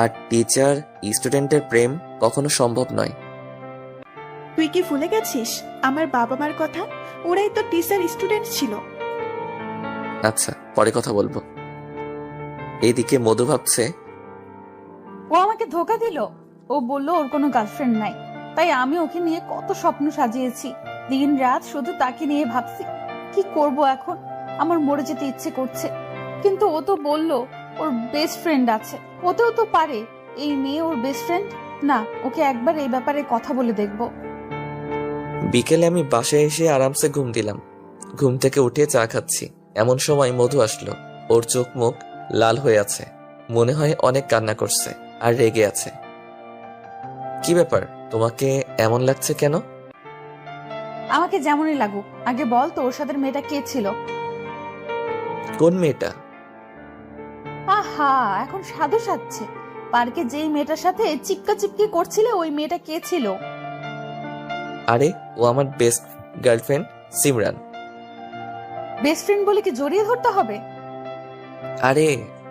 আর টিচার স্টুডেন্টের প্রেম কখনো সম্ভব নয়। তুই কি ভুলে গেছিস আমার বাবা মার কথা? ওরাই তো টিচার স্টুডেন্ট ছিল। আচ্ছা, পরে কথা বলবো। এইদিকে মধু ভাবছে, ও আমাকে ধোকা দিল। ও বলল ওর কোনো গার্লফ্রেন্ড নাই, তাই আমি ওকে নিয়ে কত স্বপ্ন সাজিয়েছি। দিন রাত শুধু তাকে নিয়ে ভাবছি কি করব এখন। আমার মরে যেতে ইচ্ছে করছে, কিন্তু ও তো বলল ওর বেস্ট ফ্রেন্ড আছে। ওতেও তো পারে এই মেয়ে ওর বেস্ট ফ্রেন্ড। না, ওকে একবার এই ব্যাপারে কথা বলে দেখবো। বিকেলে আমি বাসায় এসে আরামসে ঘুম দিলাম। ঘুম থেকে উঠে চা খাচ্ছি, এমন সময় মধু আসলো। ওর চোখ মুখ লাল হয়ে আছে, মনে হয় অনেক কান্না করছে আর রেগে আছে। কি ব্যাপার, তোমাকে এমন লাগছে কেন? আমাকে যেমনই লাগুক, আগে বল তো ওর সাথে মেয়েটা কে ছিল? কোন মেয়েটা? আহা, এখন সাধু সাজছে। পার্কে যেই মেয়েটার সাথে চিপকা চিপকি করছিলে ওই মেয়েটা কে ছিল? আরে, ও আমার best girlfriend Simran. Best friend বলে কি জড়িয়ে ধরতে হবে? আরে,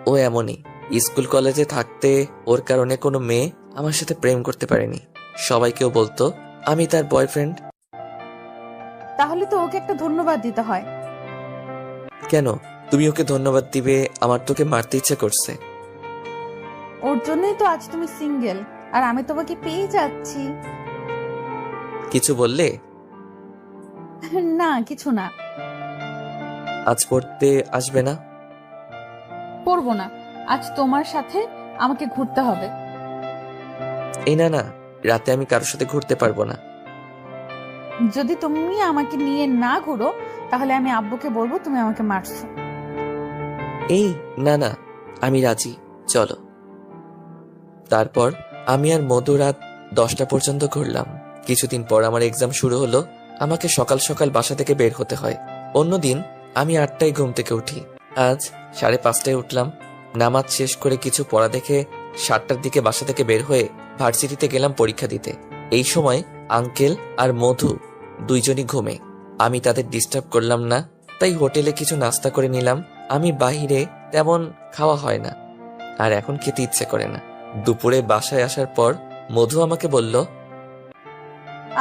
ও এমনই। স্কুল কলেজে থাকতে ওর কারণে কোনো মেয়ে আমার সাথে প্রেম করতে পারেনি। সবাইকেও বলতো আমি তার বয়ফ্রেন্ড। তাহলে তো ওকে একটা ধন্যবাদ দিতে হয়। কেন তুমি ওকে ধন্যবাদ দিবে? আমার তোকে মারতে ইচ্ছে করছে। ওর জন্যই তো আজ তুমি সিঙ্গেল, আর আমি তোমাকে পেয়ে যাচ্ছি। কিছু বললে? না, কিছু না। আজ পড়তে আসবে না? পড়বো না, আজ তোমার সাথে আমাকে ঘুরতে হবে। এই না না, রাতে আমি কারোর সাথে ঘুরতে পারবো না। যদি তুমি আমাকে নিয়ে না ঘুরো তাহলে আমি আব্বুকে বলবো তুমি আমাকে মারছো। এই না না, আমি রাজি, চলো। তারপর আমি আর মধু রাত 10টা পর্যন্ত ঘুরলাম। কিছুদিন পর আমার এক্সাম শুরু হলো। আমাকে সকাল সকাল বাসা থেকে বের হতে হয়। অন্যদিন আমি 8টায় ঘুম থেকে উঠি, আজ 5:30টায় উঠলাম। নামাজ শেষ করে কিছু পড়া দেখে 7টার দিকে বাসা থেকে বের হয়ে ভার্সিটিতে গেলাম পরীক্ষা দিতে। এই সময় আঙ্কেল আর মধু দুইজনই ঘুমে। আমি তাদের ডিস্টার্ব করলাম না, তাই হোটেলে কিছু নাস্তা করে নিলাম। আমি বাহিরে তেমন খাওয়া হয় না, আর এখন খেতে ইচ্ছে করে না। দুপুরে বাসায় আসার পর মধু আমাকে বলল,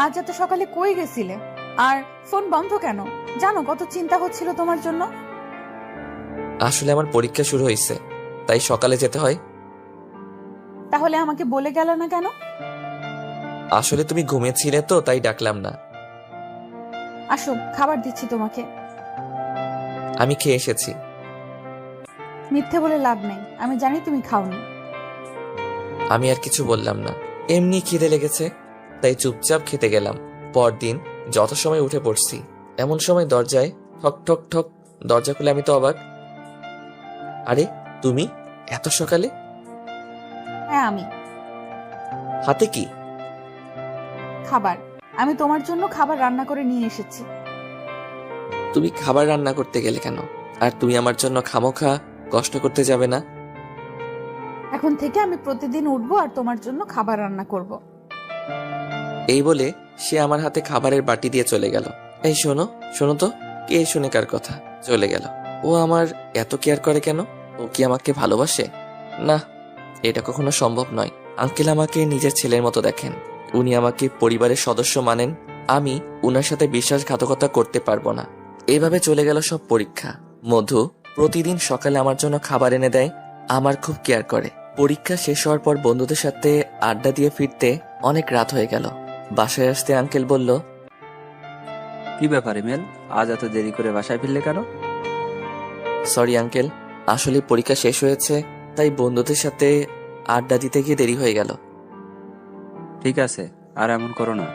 আজ এত সকালে কই গেছিলে? আর ফোন বন্ধ কেন? জানো কত চিন্তা হচ্ছিল তোমার জন্য। আসলে আমার পরীক্ষা শুরু হয়েছে, তাই সকালে যেতে হয়। তাহলে আমাকে বলে গেল না কেন? আসলে তুমি ঘুমিয়েছিলে তো, তাই ডাকলাম না। আসো, খাবার দিচ্ছি তোমাকে। আমি খেয়ে এসেছি। মিথ্যে বলে লাভ নেই, আমি জানি তুমি খাওনি। আমি আর কিছু বললাম না, এমনি খিদে লেগেছে, তাই চুপচাপ খেতে গেলাম। পরদিন যত সময় উঠে পড়ছি, এমন সময় দরজায় ঠক ঠক ঠক। দরজা খুলে আমি তো অবাক। আরে তুমি এত সকালে? হ্যাঁ, আমি। হাতে কি? খাবার। আমি তোমার জন্য খাবার রান্না করে নিয়ে এসেছি। তুমি খাবার রান্না করতে গেলে কেন? আর তুমি আমার জন্য খামোখা কষ্ট করতে যাবে না? এখন থেকে আমি প্রতিদিন উঠবো আর তোমার জন্য খাবার রান্না করব। এই বলে সে আমার হাতে খাবারের বাটি দিয়ে চলে গেল। এই শোনো, শোনো তো, কে শুনে কার কথা চলে গেল? ও আমার এত কেয়ার করে কেন? ও কি আমাকে ভালোবাসে? না, এটা কখনো সম্ভব নয়। আঙ্কেল আমাকে নিজের ছেলের মতো দেখেন, উনি আমাকে পরিবারের সদস্য মানেন। আমি উনার সাথে বিশ্বাসঘাতকতা করতে পারবো না। এভাবে চলে গেল সব পরীক্ষা। মধু প্রতিদিন সকালে আমার জন্য খাবার এনে দেয়, আমার খুব কেয়ার করে। পরীক্ষা শেষ হওয়ার পর বন্ধুদের সাথে আড্ডা দিয়ে ফিরতে অনেক রাত হয়ে গেল। বাসায় আসতে আঙ্কেল বলল, কি ব্যাপার ইমেল, আজ এত দেরি করে বাসায় ফিরলে কেন? সরি আঙ্কেল, আসলে পরীক্ষা শেষ হয়েছে, তাই বন্ধুদের সাথে আড্ডা দিতে গিয়ে দেরি হয়ে গেল। ঠিক আছে, আর এমন করো না।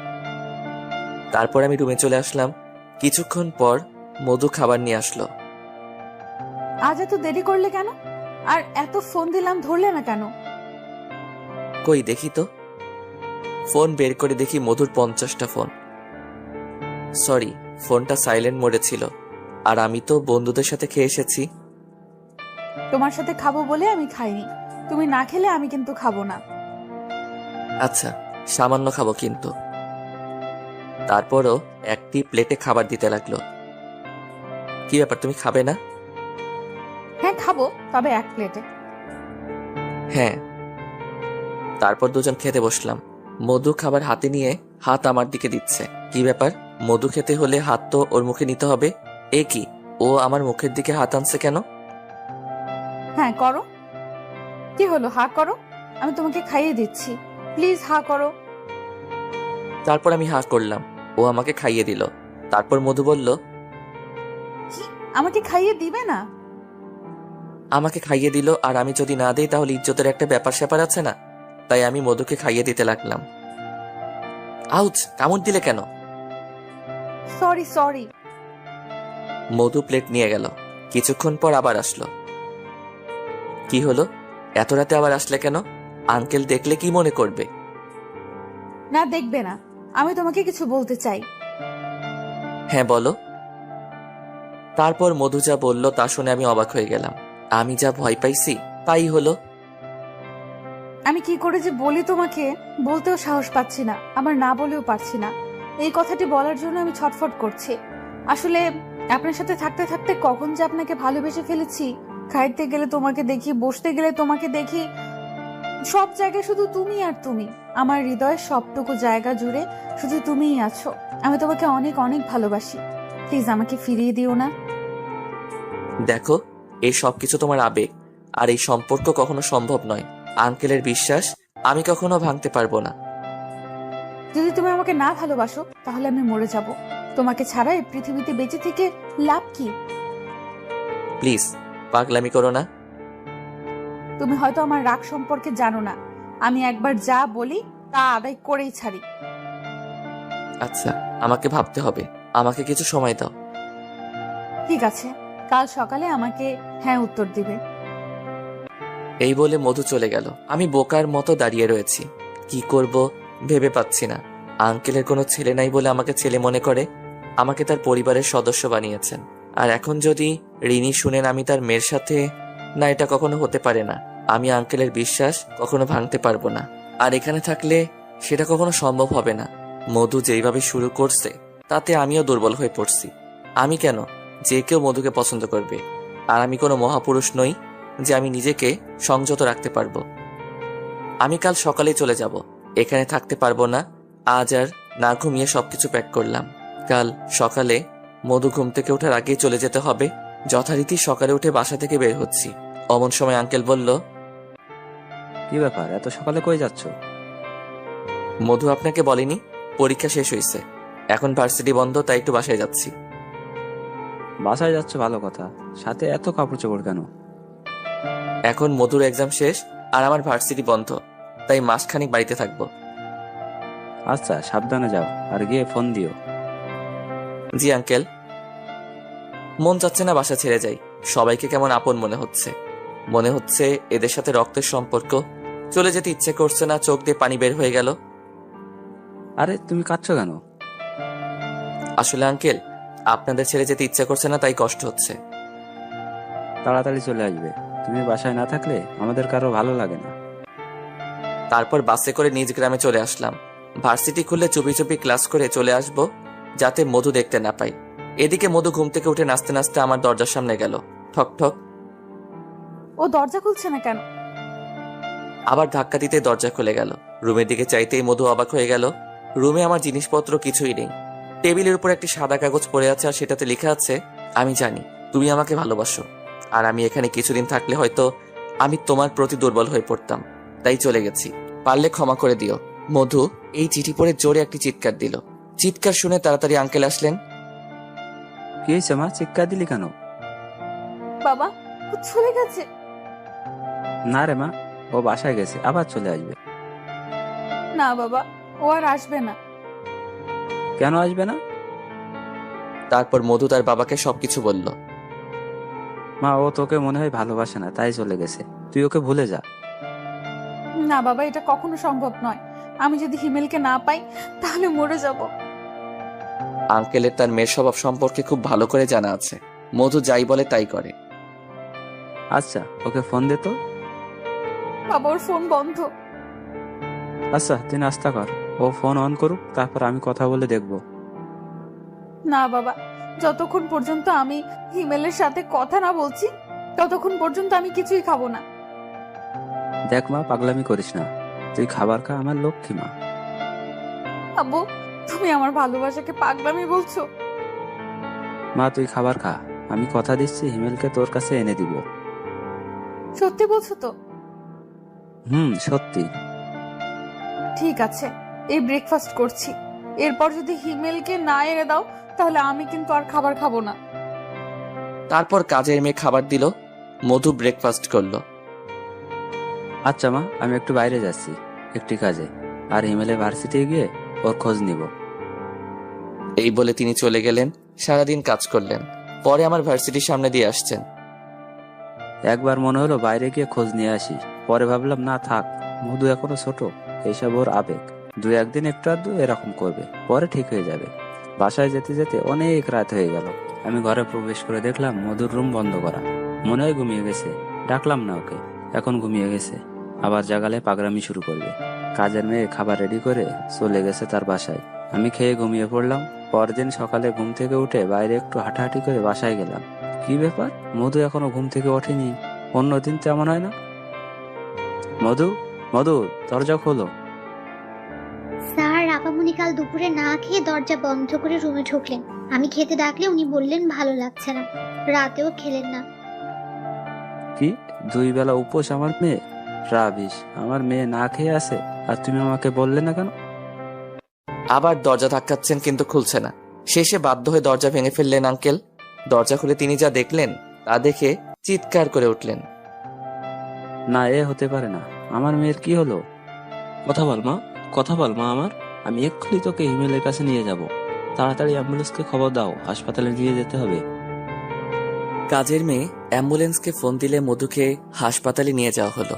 তারপর আমি রুমে চলে আসলাম। কিছুক্ষণ পর মধু খাবার নিয়ে আসলো। আজ এত দেরি করলে কেন? আর এত ফোন দিলাম, ধরলে না কেন? কই দেখি তো। ফোন বের করে দেখি মধুর 50টা ফোন। সরি, ফোনটা সাইলেন্ট মোডে ছিল, আর আমি তো বন্ধুদের সাথে খেয়ে এসেছি। তোমার সাথে খাবো বলে আমি খাইনি। তুমি না খেলে আমি কিন্তু খাবো না। আচ্ছা, সামান্য খাবো কিন্তু। তারপরও একটি প্লেটে খাবার দিতে লাগলো। কি ব্যাপার, তুমি খাবে না? হ্যাঁ খাবো, তবে এক প্লেটে। হ্যাঁ। তারপর দুজন খেতে বসলাম। মধু খাবার হাতে নিয়ে হাত আমার দিকে দিচ্ছে। কি ব্যাপার? মধু খেতে হলে হাত তো ওর মুখে নিতে হবে। এ কি, ও আমার মুখের দিকে হাত আনছে কেন? হ্যাঁ করো। কি হলো, হা করো। আমি তোমাকে খাইয়ে দিচ্ছি, প্লিজ হা করো। তারপর আমি হা করলাম। ও আমাকে খাইয়ে দিল। তারপর মধু বলল, কি, আমাকে খাইয়ে দিবে না? আমাকে খাইয়ে দিল, আর আমি যদি না দিই তাহলে ইজ্জতের একটা ব্যাপার স্যাপার আছে না। তাই আমি মধুকে খাইয়ে দিতে লাগলাম। আউচ, কামড় দিলে কেন? Sorry sorry. মধু প্লেট নিয়ে গেল। কিছুক্ষণ পর আবার আসলো। কি হলো, এত রাতে আবার আসলে কেন? আঙ্কেল দেখলে কি মনে করবে? না দেখবে না, আমি তোমাকে কিছু বলতে চাই। হ্যাঁ বলো। তারপর মধু যা বলল তা শুনে আমি অবাক হয়ে গেলাম। আমি যা ভয় পাইছি তাই হলো। আমি কি করে যে বলি তোমাকে, বলতেও সাহস পাচ্ছি না, আবার না বলেও পারছি না। এই কথাটি বলার জন্য আমি ছটফট করছি। আসলে আপনার সাথে থাকতে থাকতে কখন যে আপনাকে ভালোবেসে ফেলেছি। খাইতে গেলে তোমাকে দেখি, বসতে গেলে তোমাকে দেখি, সব জায়গায় শুধু তুমি আর তুমি। আমার হৃদয়ের সবটুকু জায়গা জুড়ে শুধু তুমিই আছো। আমি তোমাকে অনেক অনেক ভালোবাসি, প্লিজ আমাকে ফিরিয়ে দিও না। দেখো, এই সবকিছু তোমার আবেগ, আর এই সম্পর্ক কখনো সম্ভব নয়। আঙ্কেলের বিশ্বাস আমি কখনো ভাঙতে পারবো না। যদি তুমি আমাকে না ভালোবাসো তাহলে আমি মরে যাব। তোমাকে ছাড়া এই পৃথিবীতে বেঁচে থেকে লাভ কি? প্লিজ পাগলামি করো না। তুমি হয়তো আমার রাগ সম্পর্কে জানো না। আমি একবার যা বলি তা আদায় করেই ছাড়ি। আচ্ছা, আমাকে ভাবতে হবে। আমাকে কিছু সময় দাও। ঠিক আছে, কাল সকালে আমাকে হ্যাঁ উত্তর দিবে। এই বলে মধু চলে গেল। আমি বোকার মতো দাঁড়িয়ে রয়েছি। কি করব ভেবে পাচ্ছি না। আঙ্কেলের কোনো ছেলে নাই বলে আমাকে ছেলে মনে করে, আমাকে তার পরিবারের সদস্য বানিয়েছেন। আর এখন যদি রিনি শুনেন আমি তার মেয়ের সাথে, না, এটা কখনো হতে পারে না। আমি আঙ্কেলের বিশ্বাস কখনো ভাঙতে পারবো না। আর এখানে থাকলে সেটা কখনো সম্ভব হবে না। মধু যেইভাবে শুরু করছে তাতে আমিও দুর্বল হয়ে পড়ছি। আমি কেন, যে কেউ মধুকে পছন্দ করবে। আর আমি কোনো মহাপুরুষ নই যে আমি নিজেকে সংযত রাখতে পারবো। আমি কাল সকালেই চলে যাব, এখানে থাকতে পারবো না। আজ আর না ঘুমিয়ে সবকিছু প্যাক করলাম। কাল সকালে মধু ঘুম থেকে ওঠার আগেই চলে যেতে হবে। যথারীতি সকালে উঠে বাসা থেকে বের হচ্ছি। অমন সময় আঙ্কেল বলল, কি ব্যাপার, এত সকালে কই যাচ্ছ? মধু আপনাকে বলেনি পরীক্ষা শেষ হয়েছে, এখন ভার্সিটি বন্ধ, তাই একটু বাসায় যাচ্ছি। বাসায় যাচ্ছ ভালো কথা, সাথে এত কাপড় চোপড় কেন? এখন মধুর এক্সাম শেষ আর আমার ভার্সিটি বন্ধ, তাই মাসখানেক বাড়িতে থাকবো। আচ্ছা সাবধানে যাও, আর গিয়ে ফোন দিও। জি আঙ্কেল। মন চাচ্ছে না বাসা ছেড়ে যাই। সবাইকে কেমন আপন মনে হচ্ছে এদের সাথে রক্তের সম্পর্ক। চলে যেতে ইচ্ছে করছে না, চোখ দিয়ে পানি বের হয়ে গেল। আরে তুমি কাঁদছো কেন? আসলে আঙ্কেল, আপনাদের ছেড়ে যেতে ইচ্ছে করছে না, তাই কষ্ট হচ্ছে। তাড়াতাড়ি চলে আসবে, তুমি বাসায় না থাকলে আমাদের কারো ভালো লাগে না। তারপর বাসে করে নিজ গ্রামে চলে আসলাম। ভার্সিটি খুললে চুপি চুপি ক্লাস করে চলে আসব, যাতে মধু দেখতে না পাই। এদিকে মধু ঘুম থেকে উঠে নাচতে নাচতে আমার দরজার সামনে গেল। ঠক ঠক। ও দরজা খুলছে না কেন? আবার ধাক্কা দিতে দরজা খুলে গেল। রুমের দিকে চাইতেই মধু অবাক হয়ে গেল। রুমে আমার জিনিসপত্র কিছুই নেই। টেবিলের উপর একটি সাদা কাগজ পড়ে আছে, আর সেটাতে লেখা আছে, আমি জানি তুমি আমাকে ভালোবাসো, আর আমি এখানে কিছুদিন থাকলে হয়তো আমি তোমার প্রতি দুর্বল হয়ে পড়তাম, তাই চলে গেছি। পারলে ক্ষমা করে দিও। মধু এই চিঠি পড়ে জোরে একটি চিৎকার দিল। চিৎকার শুনে তাড়াতাড়ি আঙ্কেল আসলেন। কি হয়েছে মা, চিৎকার দিলি কেন? বাবা, ও চলে গেছে। না রে মা, ও বাসায় গেছে, আবার চলে আসবে। না বাবা, ও আর আসবে না। কেন আসবে না? তারপর মধু তার বাবাকে সবকিছু বলল। মা, ও তোকে মনে হয় ভালোবাসে না, তাই চলে গেছে। তুই ওকে ভুলে যা। না বাবা, এটা কখনো সম্ভব নয়। আমি যদি হিমেলকে না পাই তাহলে মরে যাব। আঙ্কেলের তার মেয়ের স্বভাব সম্পর্কে খুব ভালো করে জানা আছে। মধু যাই বলে তাই করে। আচ্ছা ওকে ফোন দে তো। বাবা, ওর ফোন বন্ধ। আচ্ছা তুই নাস্তা কর, ও ফোন অন করুক, তারপর আমি কথা বলে দেখবো। না বাবা, যতক্ষণ পর্যন্ত আমি হিমেলের সাথে কথা না বলছি ততক্ষণ পর্যন্ত আমি কিছুই খাবো না। দেখ মা, পাগলামি করিস না, তুই খাবার খা আমার লক্ষ্মী মা। আব্বু, তুমি আমার ভালোবাসাকে পাগলামি বলছো? মা তুই খাবার খা, আমি কথা দিচ্ছি হিমেলকে তোর কাছে এনে দিব। সত্যি বলছো তো? সত্যি। ঠিক আছে, এই ব্রেকফাস্ট করছি। এরপর যদি হিমেলকে না এনে দাও তাহলে আমি কিন্তু আর খাবার খাবো না। তারপর কাজের মেয়ে খাবার দিল, মধু ব্রেকফাস্ট করলো। আচ্ছা মা, আমি একটু বাইরে যাচ্ছি একটি কাজে, আর হিমেলের ভার্সিটি গিয়ে ওর খোঁজ নিব। এই বলে তিনি চলে গেলেন। সারাদিন কাজ করলেন, পরে আমার ভার্সিটির সামনে দিয়ে আসছেন। একবার মনে হলো বাইরে গিয়ে খোঁজ নিয়ে আসি, পরে ভাবলাম না থাক, মধু এখনো ছোট, এইসব ওর আবেগ, 2-1 দিন একটু আধটু এরকম করবে, পরে ঠিক হয়ে যাবে। বাসায় যেতে যেতে অনেক রাত হয়ে গেল। আমি ঘরে প্রবেশ করে দেখলাম মধুর রুম বন্ধ করা। মনে হয় ঘুমিয়ে গেছে, ডাকলাম না ওকে, এখন ঘুমিয়ে গেছে। আবার জাগালে পাগড়ামি শুরু করবে। কাজের মেয়ে খাবার রেডি করে চলে গেছে তার বাসায়। আমি খেয়ে ঘুমিয়ে পড়লাম। পরদিন সকালে ঘুম থেকে উঠে বাইরে একটু হাঁটাহাঁটি করে বাসায় গেলাম। কি ব্যাপার, মধু এখনো ঘুম থেকে ওঠেনি? অন্যদিন তেমন হয় না। মধু, মধু, দরজা খোলো। স্যার, আপামনি কাল দুপুরে না খেয়ে দরজা বন্ধ করে রুমে ঢুকলেন। আমি খেতে ডাকলে উনি বললেন ভালো লাগছে না, রাতেও খেলেন না। কি 2 বেলা উপোস আমার মেয়ে? রাবিশ, আমার মেয়ে না খেয়ে আছে আর তুমি আমাকে বললে না কেন? আবার দরজা ধাক্কাচ্ছেন কিন্তু খুলছে না। শেষে বাধ্য হয়ে দরজা ভেঙে ফেললেন আঙ্কেল। দরজা খুলে তিনি যা দেখলেন তা দেখে চিৎকার করে উঠলেন। না, এ হতে পারে না, আমার মেয়ের কি হলো? কথা বল মা, কথা বল মা আমার। আমি এক্ষুনি তোকে হিমেলের কাছে নিয়ে যাব। তাড়াতাড়ি অ্যাম্বুলেন্সকে খবর দাও, হাসপাতালে নিয়ে যেতে হবে। কাজের মেয়ে অ্যাম্বুলেন্সকে ফোন দিলে মধুকে হাসপাতালে নিয়ে যাওয়া হলো।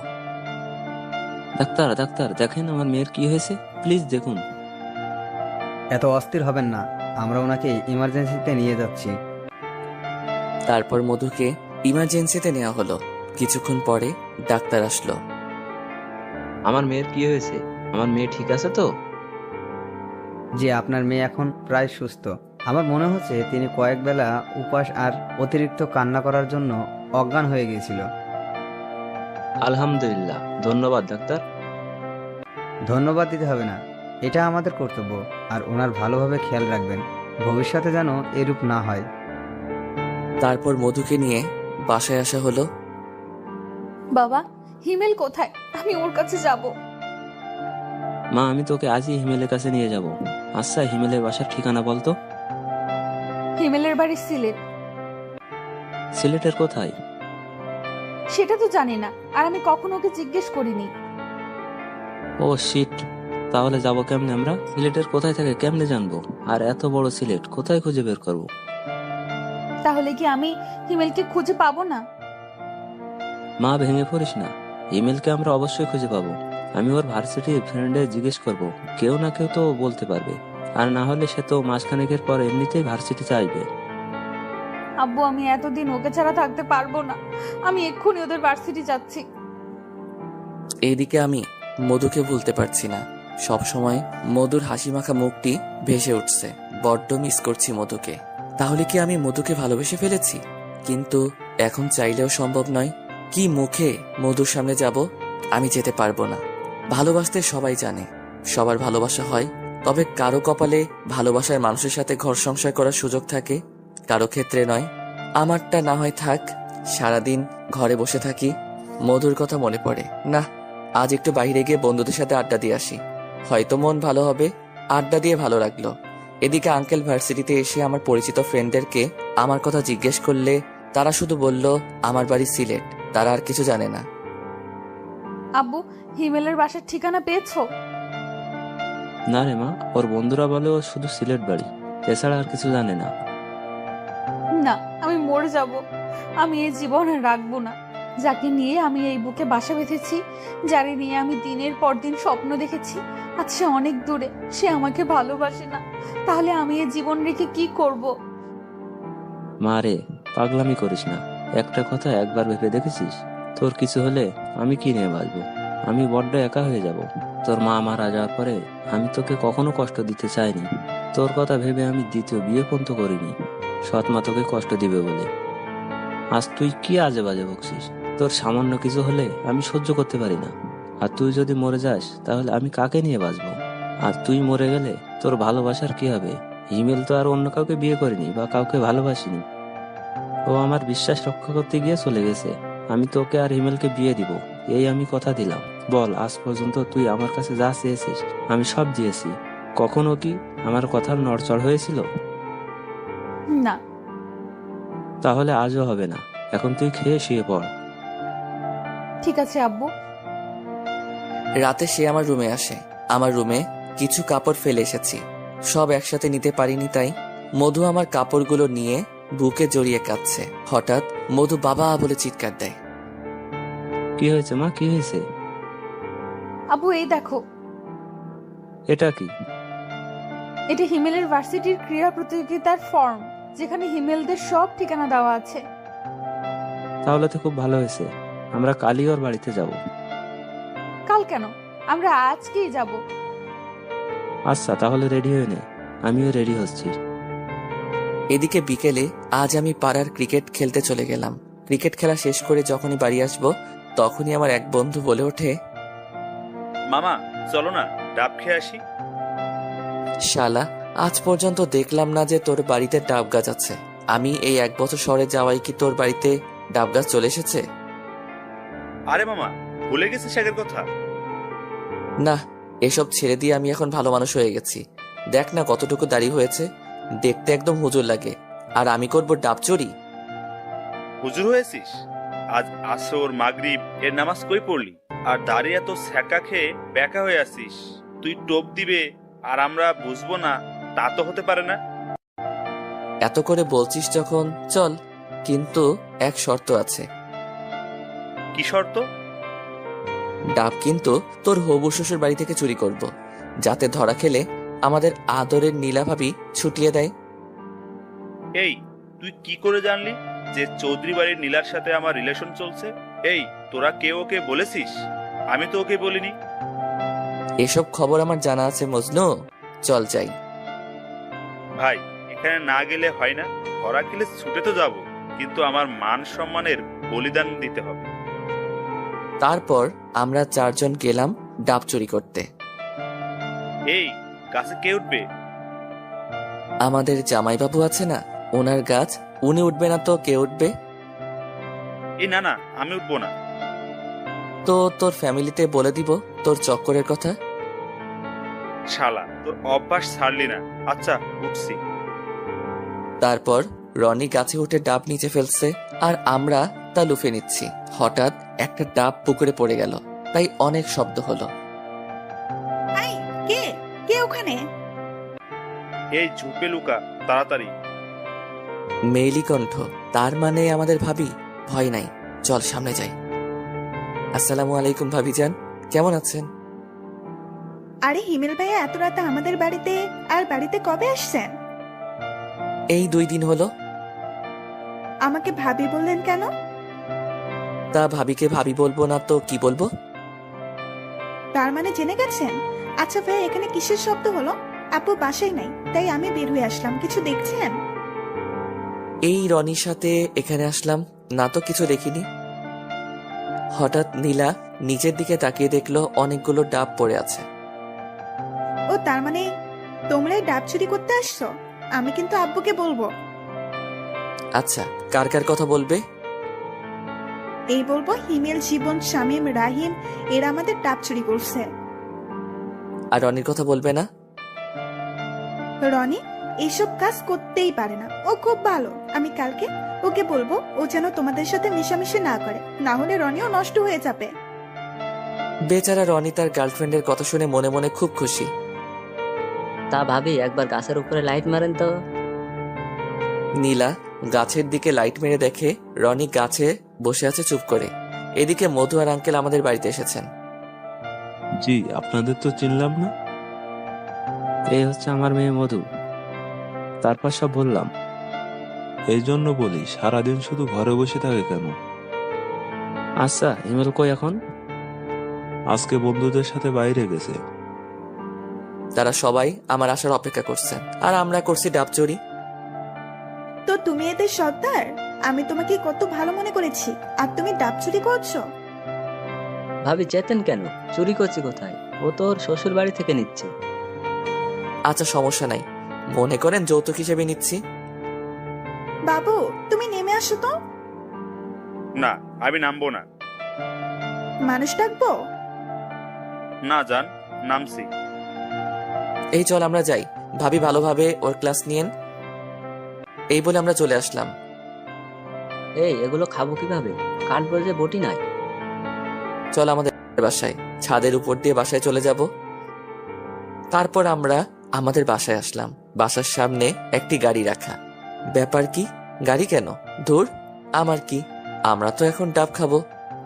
ডাক্তার, ডাক্তার দেখেন আমার মেয়ের কি হয়েছে, প্লিজ দেখুন। এত অস্থির হবেন না, আমরা ওনাকে ইমার্জেন্সিতে নিয়ে যাচ্ছি। তারপর মধুকে ইমার্জেন্সিতে নেওয়া হলো। কিছুক্ষণ পরে ডাক্তার আসলো। আমার মেয়ের কি হয়েছে? আমার মেয়ে ঠিক আছে তো? যে আপনার মেয়ে এখন প্রায় সুস্থ। আমার মনে হচ্ছে তিনি কয়েক বেলা উপাস আর অতিরিক্ত কান্না করার জন্য অজ্ঞান হয়ে গিয়েছিল। আলহামদুলিল্লাহ, ধন্যবাদ ডাক্তার। ধন্যবাদ দিতে হবে না, এটা আমাদের কর্তব্য। আর ওনার ভালোভাবে খেয়াল রাখবেন, ভবিষ্যতে যেন এরূপ না হয়। তারপর মধুকে নিয়ে বাসায় আসা হলো। বাবা, হিমেল কোথায়? আমি ওর কাছে যাব। মা, আমি তোকে আজই হিমেলের কাছে নিয়ে যাব। আচ্ছা, হিমেলের বাসার ঠিকানা বলতো। হিমেলের বাড়ি সিলেট। সিলেটের কোথায়? সেটা তো জানি না, আর আমি কখনো ওকে জিজ্ঞেস করিনি। ও শিট, তাহলে যাবো কেমনে আমরা? সিলেটের কোথায় থাকে কেমনে জানবো? আর এত বড় সিলেট কোথায় খুঁজে বের করবো? তাহলে কি আমি হিমেলকে খুঁজে পাবো না? মা, ভেঙে পড়িস না, ইমেলকে আমরা অবশ্যই খুঁজে পাবো। আমি ওর ভার্সিটির ফ্রেন্ডে জিজ্ঞেস করব, কেউ না কেউ তো বলতে পারবে। আর না হলে সে তো মাসখানেকের পর এমনিতেই ভার্সিটিতে আসবে। আব্বু, আমি এতদিন ওকে ছাড়া থাকতে পারবো না। আমি এক্ষুনি ওদের ভার্সিটি যাচ্ছি। এইদিকে আমি মধুকে ভুলতে পারছি না। সব সময় মধুর হাসি মাখা মুখটি ভেসে উঠছে। বড্ড মিস করছি মধুকে। তাহলে কি আমি মধুকে ভালোবেসে ফেলেছি? কিন্তু এখন চাইলেও সম্ভব নয়। কি মুখে মধুর সামনে যাব? আমি যেতে পারবো না। ভালোবাসতে সবাই জানে, সবার ভালোবাসা হয়। তবে কারো কপালে ভালোবাসার মানুষের সাথে ঘর সংসার করার সুযোগ থাকে, কারো ক্ষেত্রে নয়। আমারটা না হয় থাক, সারাদিন ঘরে বসে থাকি। মধুর কথা মনে পড়ে না, আজ একটু বাইরে গিয়ে বন্ধুদের সাথে আড্ডা দিয়ে আসি, হয়তো মন ভালো হবে। আড্ডা দিয়ে ভালো লাগলো। এদিকে আঙ্কেল ভার্সিটিতে এসে আমার পরিচিত ফ্রেন্ডদেরকে আমার কথা জিজ্ঞেস করলে তারা শুধু বলল আমার বাড়ি সিলেট, তারা আর কিছু জানে না। আব্বু, হিমেলের বাসার ঠিকানা পেয়েছো? না রে মা, ওর বন্ধুরা বলে ও শুধু সিলেট বাড়ি, এছাড়া আর কিছু জানে না। না, আমি মরে যাব। আমি এই জীবন আর রাখবো না। যাকে নিয়ে আমি এই বুকে বাসা বেঁধেছি, যারে নিয়ে আমি দিনের পর দিন স্বপ্ন দেখেছি, আজ সে অনেক দূরে, সে আমাকে ভালোবাসে না। তাহলে আমি এই জীবন রেখে কি করব? মা রে, পাগলামি করিস না। একটা কথা একবার ভেবে দেখেছিস, তোর কিছু হলে আমি কি নিয়ে বাঁচবো? আমি বড্ড একা হয়ে যাব। তোর মা মারা যাওয়ার পরে আমি তোকে কখনো কষ্ট দিতে চাইনি। তোর কথা ভেবে আমি দ্বিতীয় বিয়ে পর্যন্ত করিনি, সৎ মা তোকে কষ্ট দিবে বলে। আজ তুই কি আজে বাজে বকছিস? তোর সামান্য কিছু হলে আমি সহ্য করতে পারি না। আর তুই যদি মরে যাস তাহলে আমি কাকে নিয়ে বাঁচবো? আর তুই মরে গেলে তোর ভালোবাসার কি হবে? হিমেল তো আর অন্য কাউকে বিয়ে করেনি বা কাউকে ভালোবাসিনি। ও আমার বিশ্বাস রক্ষা করতে গিয়ে চলে গেছে। আমি তোকে আর হিমেলকে বিয়ে দিব, এই আমি কথা দিলাম। বল, আজ পর্যন্ত তুই আমার কাছে যা চেয়েছিস আমি সব দিয়েছি। কখনো কি আমার কথার নড়চড় হয়েছিল? না। তাহলে আজও হবে না। এখন তুই খেয়ে শুয়ে পড়। ঠিক আছে আব্বু। রাতে সে আমার রুমে আসে। আমার রুমে কিছু কাপড় ফেলে এসেছি, সব একসাথে নিতে পারিনি, তাই মধু আমার কাপড়গুলো নিয়ে বুকে জড়িয়ে কাঁদছে। হঠাৎ মধু বাবা বলে চিৎকার দেয়। কি হয়েছে মা, কি হয়েছে? আব্বু এই দেখো, এটা কি? এটা হিমেলের ভার্সিটির ক্রীড়া প্রতিযোগিতার ফর্ম, যেখানে হিমেলদের সব ঠিকানা দেওয়া আছে। তাহলে তো খুব ভালো হয়েছে, আমরা কালই ওর বাড়িতে যাব। কাল কেন, আমরা আজকেই যাব। আচ্ছা তাহলে রেডি হয়ে নে, আমিও রেডি হচ্ছি। এদিকে বিকেলে আজ আমি পাড়ার ক্রিকেট খেলতে চলে গেলাম। ক্রিকেট খেলা শেষ করে যখনই বাড়ি আসবো তখনই আমার এক বন্ধু বলে ওঠে, মামা চলো না ডাব খেয়ে আসি। শালা, আজ পর্যন্ত দেখলাম না যে তোর বাড়িতে ডাব গাছ আছে। আমি এই 1 বছর শহরে যাওয়াই কি তোর বাড়িতে ডাব গাছ চলে এসেছে? আরে মামা, ভুলে গেছিস আগের কথা? না, এসব ছেড়ে দিয়ে আমি এখন ভালো মানুষ হয়ে গেছি। দেখ না কতটুকু দাড়ি হয়েছে, দেখতে একদম হুজুর লাগে। আর আমি করব ডাব চুরি? হুজুর হয়েছিস? আজ আসর মাগরিব এর নামাজ কই পড়লি? আর দাঁড়িয়ে এত ছ্যাঁকা খেয়ে ব্যাকা হয়ে আসিস। তুই টোপ দিবে আর আমরা বুঝবো না, তা তো হতে পারে না। এত করে বলছিস যখন চল, কিন্তু এক শর্ত আছে। কি শর্ত? ডাব কিন্তু তোর হবু শ্বশুর বাড়ি থেকে চুরি করব, যাতে ধরা খেলে আমাদের আদরের নীলা ভাবি ছুটিয়ে দেয়। এই, তুই কি করে জানলি যে চৌধুরী বাড়ির নীলার সাথে আমার রিলেশন চলছে? এই, তোরা কেউ ওকে বলেছিস? আমি তো ওকে বলিনি। এসব খবর আমার জানা আছে মজনু, চল যাই। ভাই, এখানে না গেলে হয় না। ধরা খেলে ছুটে তো যাব, কিন্তু আমার মান সম্মানের বলিদান দিতে হবে। তারপর আমরা 4 জন গেলাম ডাব চুরি করতে। এই, গাছে কে উঠবে? আমাদের জামাইবাবু আছে না, ওনার গাছ। উনি উঠবে না তো কে উঠবে? এই না না, আমি উঠবো না। তো তোর ফ্যামিলিতে বলে দিব তোর চক্করের কথা। শালা, তোর অভ্যাস ছাড়লি না। আচ্ছা, উঠছি। তারপর রনি গাছে উঠে ডাব নিচে ফেলছে আর আমরা তা লুফে নিচ্ছি। হঠাৎ একটা ডাব পুকুরে পড়ে গেল, তাই অনেক শব্দ হলো। আই, কে কে ওখানে? এই ঝুপে লুকা, তাড়াতাড়ি। মেইলি কণ্ঠ, তার মানে আমাদের ভাবি। ভয় নাই, চল সামনে যাই। আসসালামু আলাইকুম ভাবিজান, কেমন আছেন? আরে হিমেল ভাইয়া এত রাতে আমাদের বাড়িতে, আর বাড়িতে কবে আসছেন? এই 2 দিন হলো। আমাকে ভাবি বললেন কেন? তা ভাবিকে ভাবি বলবো না তো কি বলবো? তার মানে জেনে গেছেন? আচ্ছা ভাই, এখানে কিসের শব্দ হলো? আপু বাসায় নাই, তাই আমি বের হয়ে আসলাম। কিছু দেখছেন? এই রনির সাথে এখানে আসলাম, না তো কিছু দেখিনি। হঠাৎ নীলা নিচের দিকে তাকিয়ে দেখলো অনেকগুলো ডাব পড়ে আছে। ও, তার মানে তোমরাই ডাব চুরি করতে আসছো? আমি কিন্তু আব্বুকে বলবো। আচ্ছা, কার কার কথা বলবে? এই বলবো, হিমেল, জীবন, শামীম, রাহিম এরা আমাদের ডাব চুরি করছে। আর রনির কথা বলবে না? রনি এসব কাজ করতেই পারে না, ও খুব ভালো। আমি কালকে ওকে বলবো ও যেন তোমাদের সাথে মিশামিশি না করে, না হলে রনিও নষ্ট হয়ে যাবে। বেচারা রনি তার গার্লফ্রেন্ডের কথা শুনে মনে মনে খুব খুশি। তা ভাবি, একবার গাছের উপরে লাইট মারেন তো। নীলা গাছের দিকে লাইট মেরে দেখে রনি গাছে বসে আছে চুপ করে। এদিকে মধু আর আঙ্কেল আমাদের বাড়িতে এসেছেন। জি, আপনাদের তো চিনলাম না। এই হচ্ছে আমার মেয়ে মধু। তারপর সব বললাম। এই জন্য বলি, সারাদিন শুধু ঘরে বসে থাকে কেন? আচ্ছা, হিমেল কই এখন? আজকে বন্ধুদের সাথে বাইরে গেছে। তারা সবাই আমার আসার অপেক্ষা করছে, আর আমরা করছি ডাব চুরি। তো তুমি এদের সর্দার? আমি তোমাকে কত ভালো মনে করেছি, আর তুমি ডাব চুরি করছো? ভাবি যেতেন কেন? চুরি করছি কোথায়? ও তো ওর শ্বশুর বাড়ি থেকে নিচ্ছে। আচ্ছা সমস্যা নাই, মনে করেন যৌতুক হিসেবে নিচ্ছি। বাবু তুমি নেমে আসো তো। না, আমি নামবো না। মানুষ ডাকবো? না জান, নামছি। এই চল আমরা যাই, ভাবি ভালোভাবে ওর ক্লাস নিয়েন। এই বলে আমরা চলে আসলাম। এই এগুলো খাবো কিভাবে? কাঠ বলতে বটি নাই। চল আমাদের বাসায়, ছাদের উপর দিয়ে বাসায় চলে যাব। তারপর আমরা আমাদের বাসায় আসলাম। বাসার সামনে একটি গাড়ি রাখা। ব্যাপার কি, গাড়ি কেন? ধুর, আমার কি, আমরা তো এখন ডাব খাবো।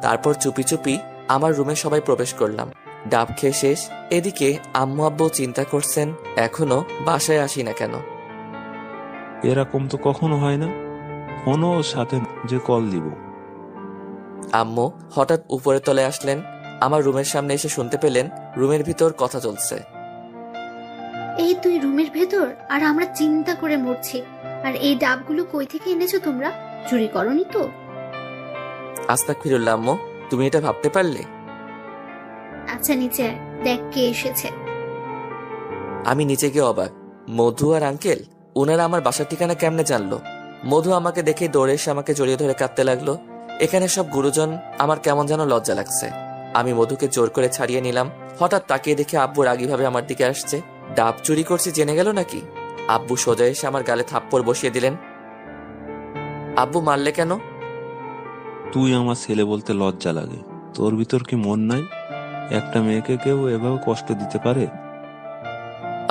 তারপর চুপি চুপি আমার রুমে সবাই প্রবেশ করলাম। ডাব খেয়ে শেষ। এদিকে আম্মু আব্বু চিন্তা করছেন এখনো বাসায় আসি না কেন। এরকম তো কখনো হয় না, ফোনও সাথে যে কল দিব। আম্মু হঠাৎ উপরের তলায় আসলেন। আমার রুমের সামনে এসে শুনতে পেলেন রুমের ভিতর কথা চলছে। এই তুই রুমের ভেতর আর আমরা চিন্তা করে মরছি। আর এই ডাবগুলো কই থেকে এনেছো তোমরা? চুরি করনি তো? আস্তাগফিরুল্লাহ আম্মু, তুমি এটা ভাবতে পারলে? আচ্ছা নিচে আয়, দেখ কে এসেছে। আমি নিচে গিয়ে অবাক। মধু আর আঙ্কেল, ওনারা আমার বাসার ঠিকানা কেমনে জানলো? মধু আমাকে দেখে দৌড়ে এসে আমাকে জড়িয়ে ধরে কাঁদতে লাগলো। এখানে সব গুরুজন, আমার কেমন যেন লজ্জা লাগছে। আমি মধুকে জোর করে ছাড়িয়ে নিলাম। হঠাৎ তাকিয়ে দেখে আব্বু রাগীভাবে আমার দিকে আসছে। ডাব চুরি করছি জেনে গেল নাকি? আব্বু সোজা এসে আমার গালে থাপ্পড় বসিয়ে দিলেন। আব্বু মারলে কেন? তুই আমার ছেলে বলতে লজ্জা লাগে? তোর ভিতর কি মন নাই? একটা মেয়েকে কেউ এভাবে কষ্ট দিতে পারে?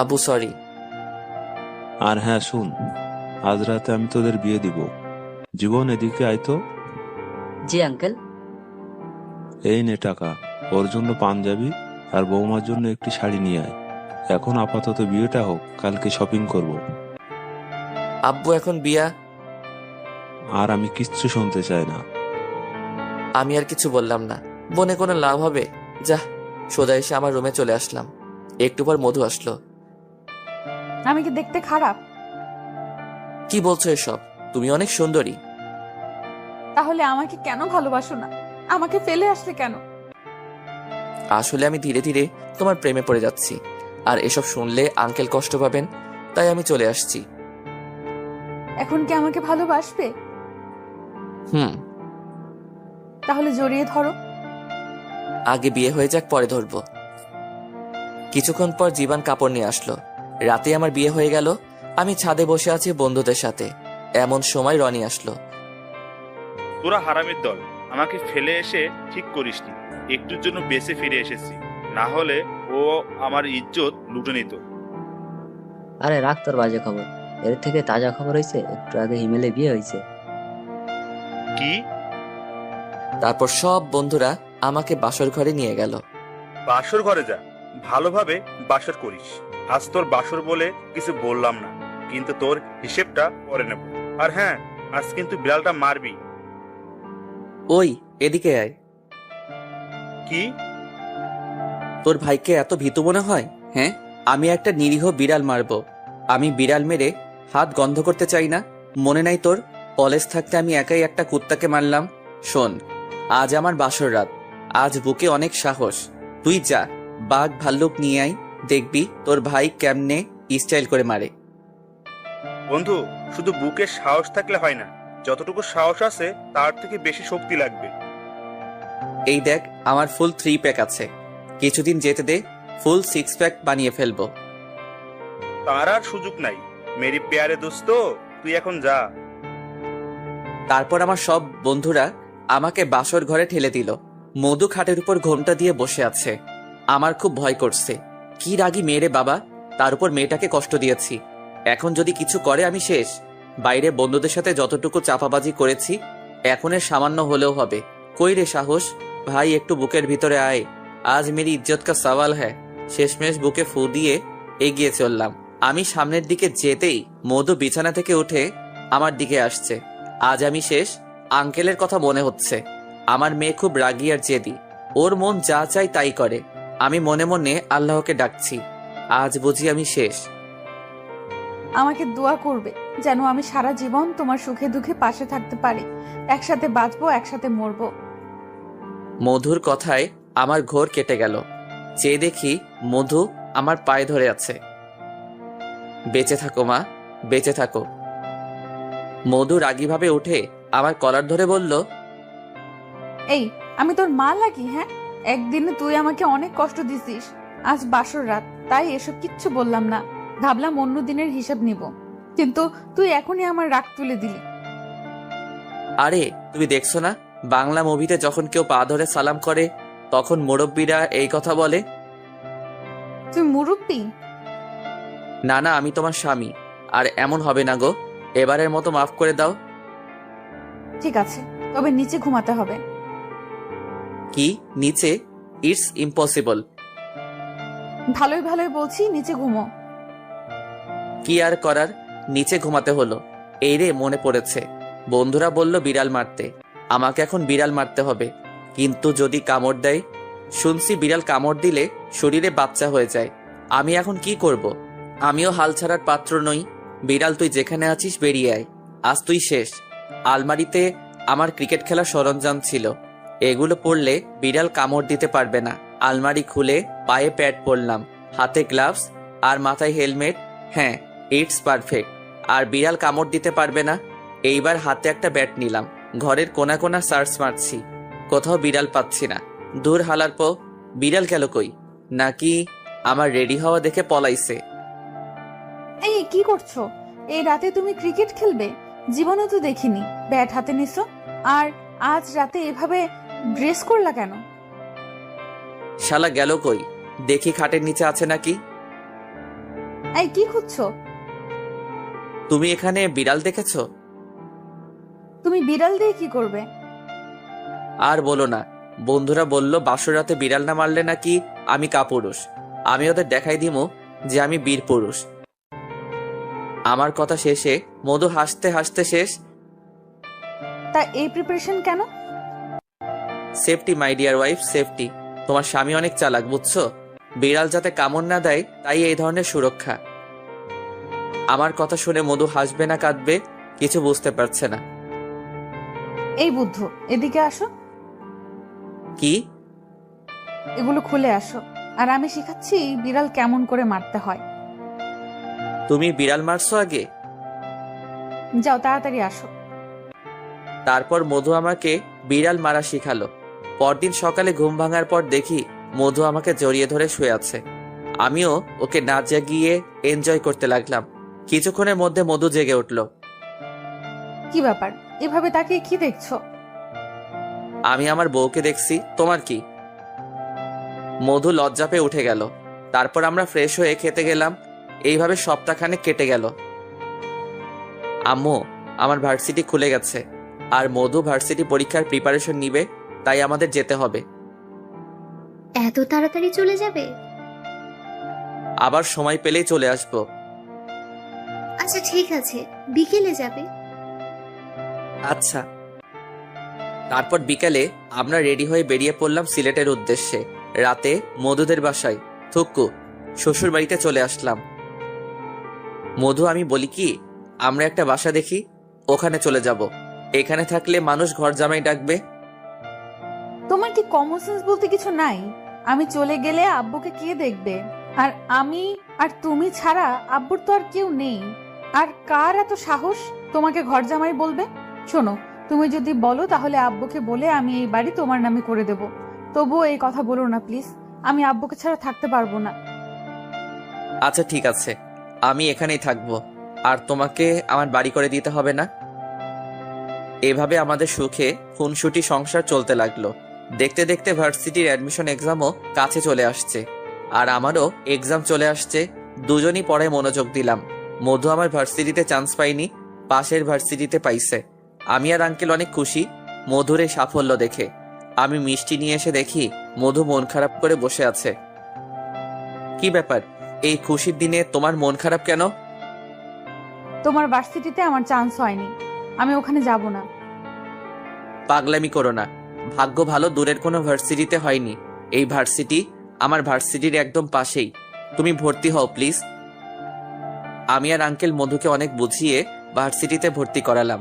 আব্বু সরি। আর হ্যাঁ শুন, আজ রাতে আমি তোদের বিয়ে দিব। জীবন এদিকে আইতো। জি আঙ্কেল। এই নে টাকা, ওর জন্য পাঞ্জাবি আর বৌমার জন্য একটি শাড়ি নিয়ে আয়। এখন আপাতত বিয়েটা হোক, কালকে শপিং করব। আব্বু এখন বিয়া? আর আমি কিচ্ছু শুনতে চাই না। আমি আর কিছু বললাম না। বনে কোনো লাভ হবে? যা, সোজা এসে আমার রুমে চলে আসলাম। একটু পর মধু আসলো। আমি কি দেখতে খারাপ? কি বলছো এসব? তুমি অনেক সুন্দরী। তাহলে আমাকে কেন ভালোবাসো না? আমাকে ফেলে আসলে কেন? আসলে আমি ধীরে ধীরে তোমার প্রেমে পড়ে যাচ্ছি, আর এসব শুনলে আঙ্কেল কষ্ট পাবেন, তাই আমি চলে আসছি। এখন কি আমাকে ভালোবাসবে? হুম। তাহলে জড়িয়ে ধরো। আগে বিয়ে হয়ে যাক, পরে ধরবো। কিছুক্ষণ পর জীবন কাপড় নিয়ে আসলো। রাতে আমার বিয়ে হয়ে গেল। আমি ছাদে বসে আছি বন্ধুদের সাথে। এমন সময় রনি আসলো। তোরা হারামির দল, আমাকে ফেলে এসে ঠিক করিসনি। একটুর জন্য বেঁচে ফিরে এসেছি, না হলে ও আমার ইজ্জত লুটে নিত। আরে রাখ তোর বাজে খবর। এর থেকে তাজা খবর হয়েছে, একটু আগে হিমেলে বিয়ে হয়েছে। কি? তারপর সব বন্ধুরা আমাকে বাসর ঘরে নিয়ে গেল। বাসর ঘরে যা, ভালোভাবে বাসর করিস। আজ তোর বাসর বলে কিছু বললাম না, কিন্তু তোর হিসেবটা পরে নেব। আর হ্যাঁ, আজ কিন্তু বিড়ালটা মারবি। ওই এদিকে আয়। কি? তোর ভাইকে এত ভীতু মনে হয়? হ্যাঁ, আমি একটা নিরীহ বিড়াল মারবো? আমি বিড়াল মেরে হাত গন্ধ করতে চাই না? মনে নাই তোর, কলেজ থাকতে আমি একাই একটা কুত্তাকে মারলাম? শোন, আজ আমার বাসর রাত, আজ বুকে অনেক সাহস। তুই যা, বাঘ ভাল্লুক নিয়ে আয়, দেখবি তোর ভাই কেমনে স্টাইল করে মারে। বন্ধু, শুধু বুকে সাহস থাকলে হয় না, যতটুকু সাহস আছে তার থেকে বেশি শক্তি লাগবে। এই দেখ, আমার ফুল 3 প্যাক আছে, কিছুদিন যেতে দে, ফুল 6 প্যাক বানিয়ে ফেলবো। তার আর সুযোগ নাই। মেরি প্যারে দোস্ত, তুই এখন যা। তারপর আমার সব বন্ধুরা আমাকে বাসর ঘরে ঠেলে দিল। মধু খাটের উপর ঘোমটা দিয়ে বসে আছে। আমার খুব ভয় করছে। কি রাগী মেয়ে রে বাবা, তার উপর মেয়েটাকে কষ্ট দিয়েছি। এখন যদি কিছু করে আমি শেষ। বাইরে বন্ধুদের সাথে যতটুকু চাপাবাজি করেছি, এখন এর সামান্য হলেও হবে। কই রে সাহস? ভাই একটু বুকের ভিতরে আয়, আজ মেরি ইজ্জত কা সওয়াল হ্যায়। শেষমেশ বুকে ফু দিয়ে এগিয়ে চললাম। আমি সামনের দিকে যেতেই মধু বিছানা থেকে উঠে আমার দিকে আসছে। আজ আমি শেষ। আঙ্কেলের কথা মনে হচ্ছে। আমার মেয়ে খুব রাগী আর জেদি, ওর মন যা চাই তাই করে। আমি মনে মনে আল্লাহকে ডাকছি, আজ বুঝি আমি শেষ। আমাকে দোয়া করবে যেন আমি সারা জীবন তোমার সুখে দুঃখে পাশে থাকতে পারি। একসাথে বাঁচবো, একসাথে মরবো। মধুর কথায় আমার ঘোর কেটে গেল। চেয়ে দেখি মধু আমার পায়ে ধরে আছে। বেঁচে থাকো মা, বেঁচে থাকো। মধু রাগীভাবে উঠে আমার কলার ধরে বলল, এই, আমি তোর মা লাগি? হ্যাঁ, একদিনে তুই আমাকে অনেক কষ্ট দিছিস। আজ বাসর রাত, তাই এসব কিচ্ছু বললাম না। ভাবলাম অন্য দিনের হিসাব নিব, কিন্তু তুই এখনই আমার রাগ তুলে দিলি। আরে তুমি দেখছো না, বাংলা মুভিতে যখন কেউ পা ধরে সালাম করে তখন মুরব্বীরা এই কথা বলে? তুই মুরব্বি? না না, আমি তোমার স্বামী, আর এমন হবে না গো। এবারের মতো মাফ করে দাও। ঠিক আছে, তবে নিচে ঘুমাতে হবে। কি নিচে? It's impossible. ভালোই ভালোই বলছি, নিচে ঘুমো। কি আর করার, নিচে ঘুমাতে হলো। এই রে মনে পড়েছে, বন্ধুরা বলল বিড়াল মারতে, আমাকে এখন বিড়াল মারতে হবে। কিন্তু যদি কামড় দেয়? শুনছি বিড়াল কামড় দিলে শরীরে বাচ্চা হয়ে যায়। আমি এখন কি করব? আমিও হাল ছাড়ার পাত্র নই। বিড়াল, তুই যেখানে আছিস বেরিয়ে আয়, আজ তুই শেষ। আলমারিতে আমার ক্রিকেট খেলার সরঞ্জাম ছিল, এগুলো পরলে বিড়াল কামড় দিতে পারবে না। আলমারি খুলে পায়ে প্যাড পরলাম, হাতে গ্লাভস আর মাথায় হেলমেট। হ্যাঁ, ইটস পারফেক্ট। আর বিড়াল কামড় দিতে পারবে না। এইবার হাতে একটা ব্যাট নিলাম, ঘরের কোনা কোনা সার্চ মারছি, কোথাও বিড়াল পাচ্ছি না। দূর হালার পো, বিড়াল গেল কই? নাকি আমার রেডি হওয়া দেখে পলাইছে? এই, কি করছো? এই রাতে তুমি ক্রিকেট খেলবে? জীবনে তো দেখিনি ব্যাট হাতে নিছো। আর আজ রাতে এভাবে ড্রেস করলা কেন? শালা গেল কই? দেখি খাটের নিচে আছে নাকি। এই, কি খুঁজছো? তুমি এখানে বিড়াল দেখেছো? তুমি বিড়াল দিয়ে কি করবে? আর বলো না, বন্ধুরা বলল বাসর রাতে বিড়াল না মারলে নাকি আমি কাপুরুষ। আমি ওদের দেখাই দিমু যে আমি বীর পুরুষ। আমার কথা শেষে মধু হাসতে হাসতে শেষ। তা এই প্রিপারেশন কেন? Safety my dear wife, safety. তোমার স্বামী অনেক চালাক, বুঝছো? বিড়াল যাতে কামড় না দেয়, তাই এই ধরনের সুরক্ষা। আমার কথা শুনে মধু হাসবে না কাঁদবে কিছু বুঝতে পারছে না। এই বুদ্ধ, এদিকে আসো। কি? এগুলো খুলে আসো, আর আমি শেখাচ্ছি বিড়াল কেমন করে মারতে হয়। তুমি বিড়াল মারছো আগে? যাও, তাড়াতাড়ি আসো। তারপর মধু আমাকে বিড়াল মারা শিখালো। পরদিন সকালে ঘুম ভাঙার পর দেখি মধু আমাকে জড়িয়ে ধরে শুয়ে আছে। আমিও ওকে না জাগিয়ে এনজয় করতে লাগলাম। কিছুক্ষণের মধ্যে মধু জেগে উঠল। কি ব্যাপার, এভাবে তাকে কি দেখছো? আমি আমার বউকে দেখছি, তোমার কি? মধু লজ্জা পেয়ে উঠে গেল। তারপর আমরা ফ্রেশ হয়ে খেতে গেলাম। এইভাবে সপ্তাহখানেক কেটে গেল। আম্মু, আমার ভার্সিটি খুলে গেছে, আর মধু ভার্সিটি পরীক্ষার প্রিপারেশন নিবে, তাই আমাদের যেতে হবে। এত তাড়াতাড়ি চলে যাবে? আবার সময় পেলেই চলে আসবো। আচ্ছা ঠিক আছে, বিকেলে যাবে? আচ্ছা। তারপর বিকেলে আমরা রেডি হয়ে বেরিয়ে পড়লাম সিলেটের উদ্দেশ্যে। রাতে মধুদের বাসায় থুক্কু শ্বশুর বাড়িতে চলে আসলাম। মধু, আমি বলি কি, আমরা একটা বাসা দেখি, ওখানে চলে যাব। এখানে থাকলে মানুষ ঘর জামাই ডাকবে। তোমার কি কমন সেন্স বলতে কিছু নাই? আমি চলে গেলে আব্বুকে কে দেখবে? আর আমি আর তুমি ছাড়া আব্বুর তো আর কেউ নেই। আর কার এত সাহস তোমাকে ঘর জামাই বলবে? শোনো, তুমি যদি বলো তাহলে আব্বুকে বলে আমি এই বাড়ি তোমার নামে করে দেব। তবুও এই কথা বলো না প্লিজ, আমি আব্বুকে ছাড়া থাকতে পারবো না। আচ্ছা ঠিক আছে, আমি এখানেই থাকবো, আর তোমাকে আমার বাড়ি করে দিতে হবে না। এভাবে আমাদের সুখে খুনসুটি সংসার চলতে লাগলো। দেখতে দেখতে ভার্সিটির অ্যাডমিশন এক্সামও কাছে চলে আসছে, আর আমারও এক্সাম চলে আসছে। দুজনই পড়ায় মনোযোগ দিলাম। মধু আমার ভার্সিটিতে চান্স পাইনি, পাশের ভার্সিটিতে পাইছে। আমি আর আঙ্কেল অনেক খুশি মধুর এই সাফল্য দেখে। আমি মিষ্টি নিয়ে এসে দেখি মধু মন খারাপ করে বসে আছে। কি ব্যাপার, এই খুশির দিনে তোমার মন খারাপ কেন? তোমার ভার্সিটিতে আমার চান্স হয়নি, আমি ওখানে যাব না। পাগলামি করো না, ভাগ্য ভালো দূরের কোনো ভার্সিটিতে হয়নি। এই ভার্সিটি আমার ভার্সিটির একদম পাশেই। তুমি ভর্তি হও প্লিজ। আমি আর আঙ্কেল মধুকে অনেক বুঝিয়ে ভার্সিটিতে ভর্তি করালাম।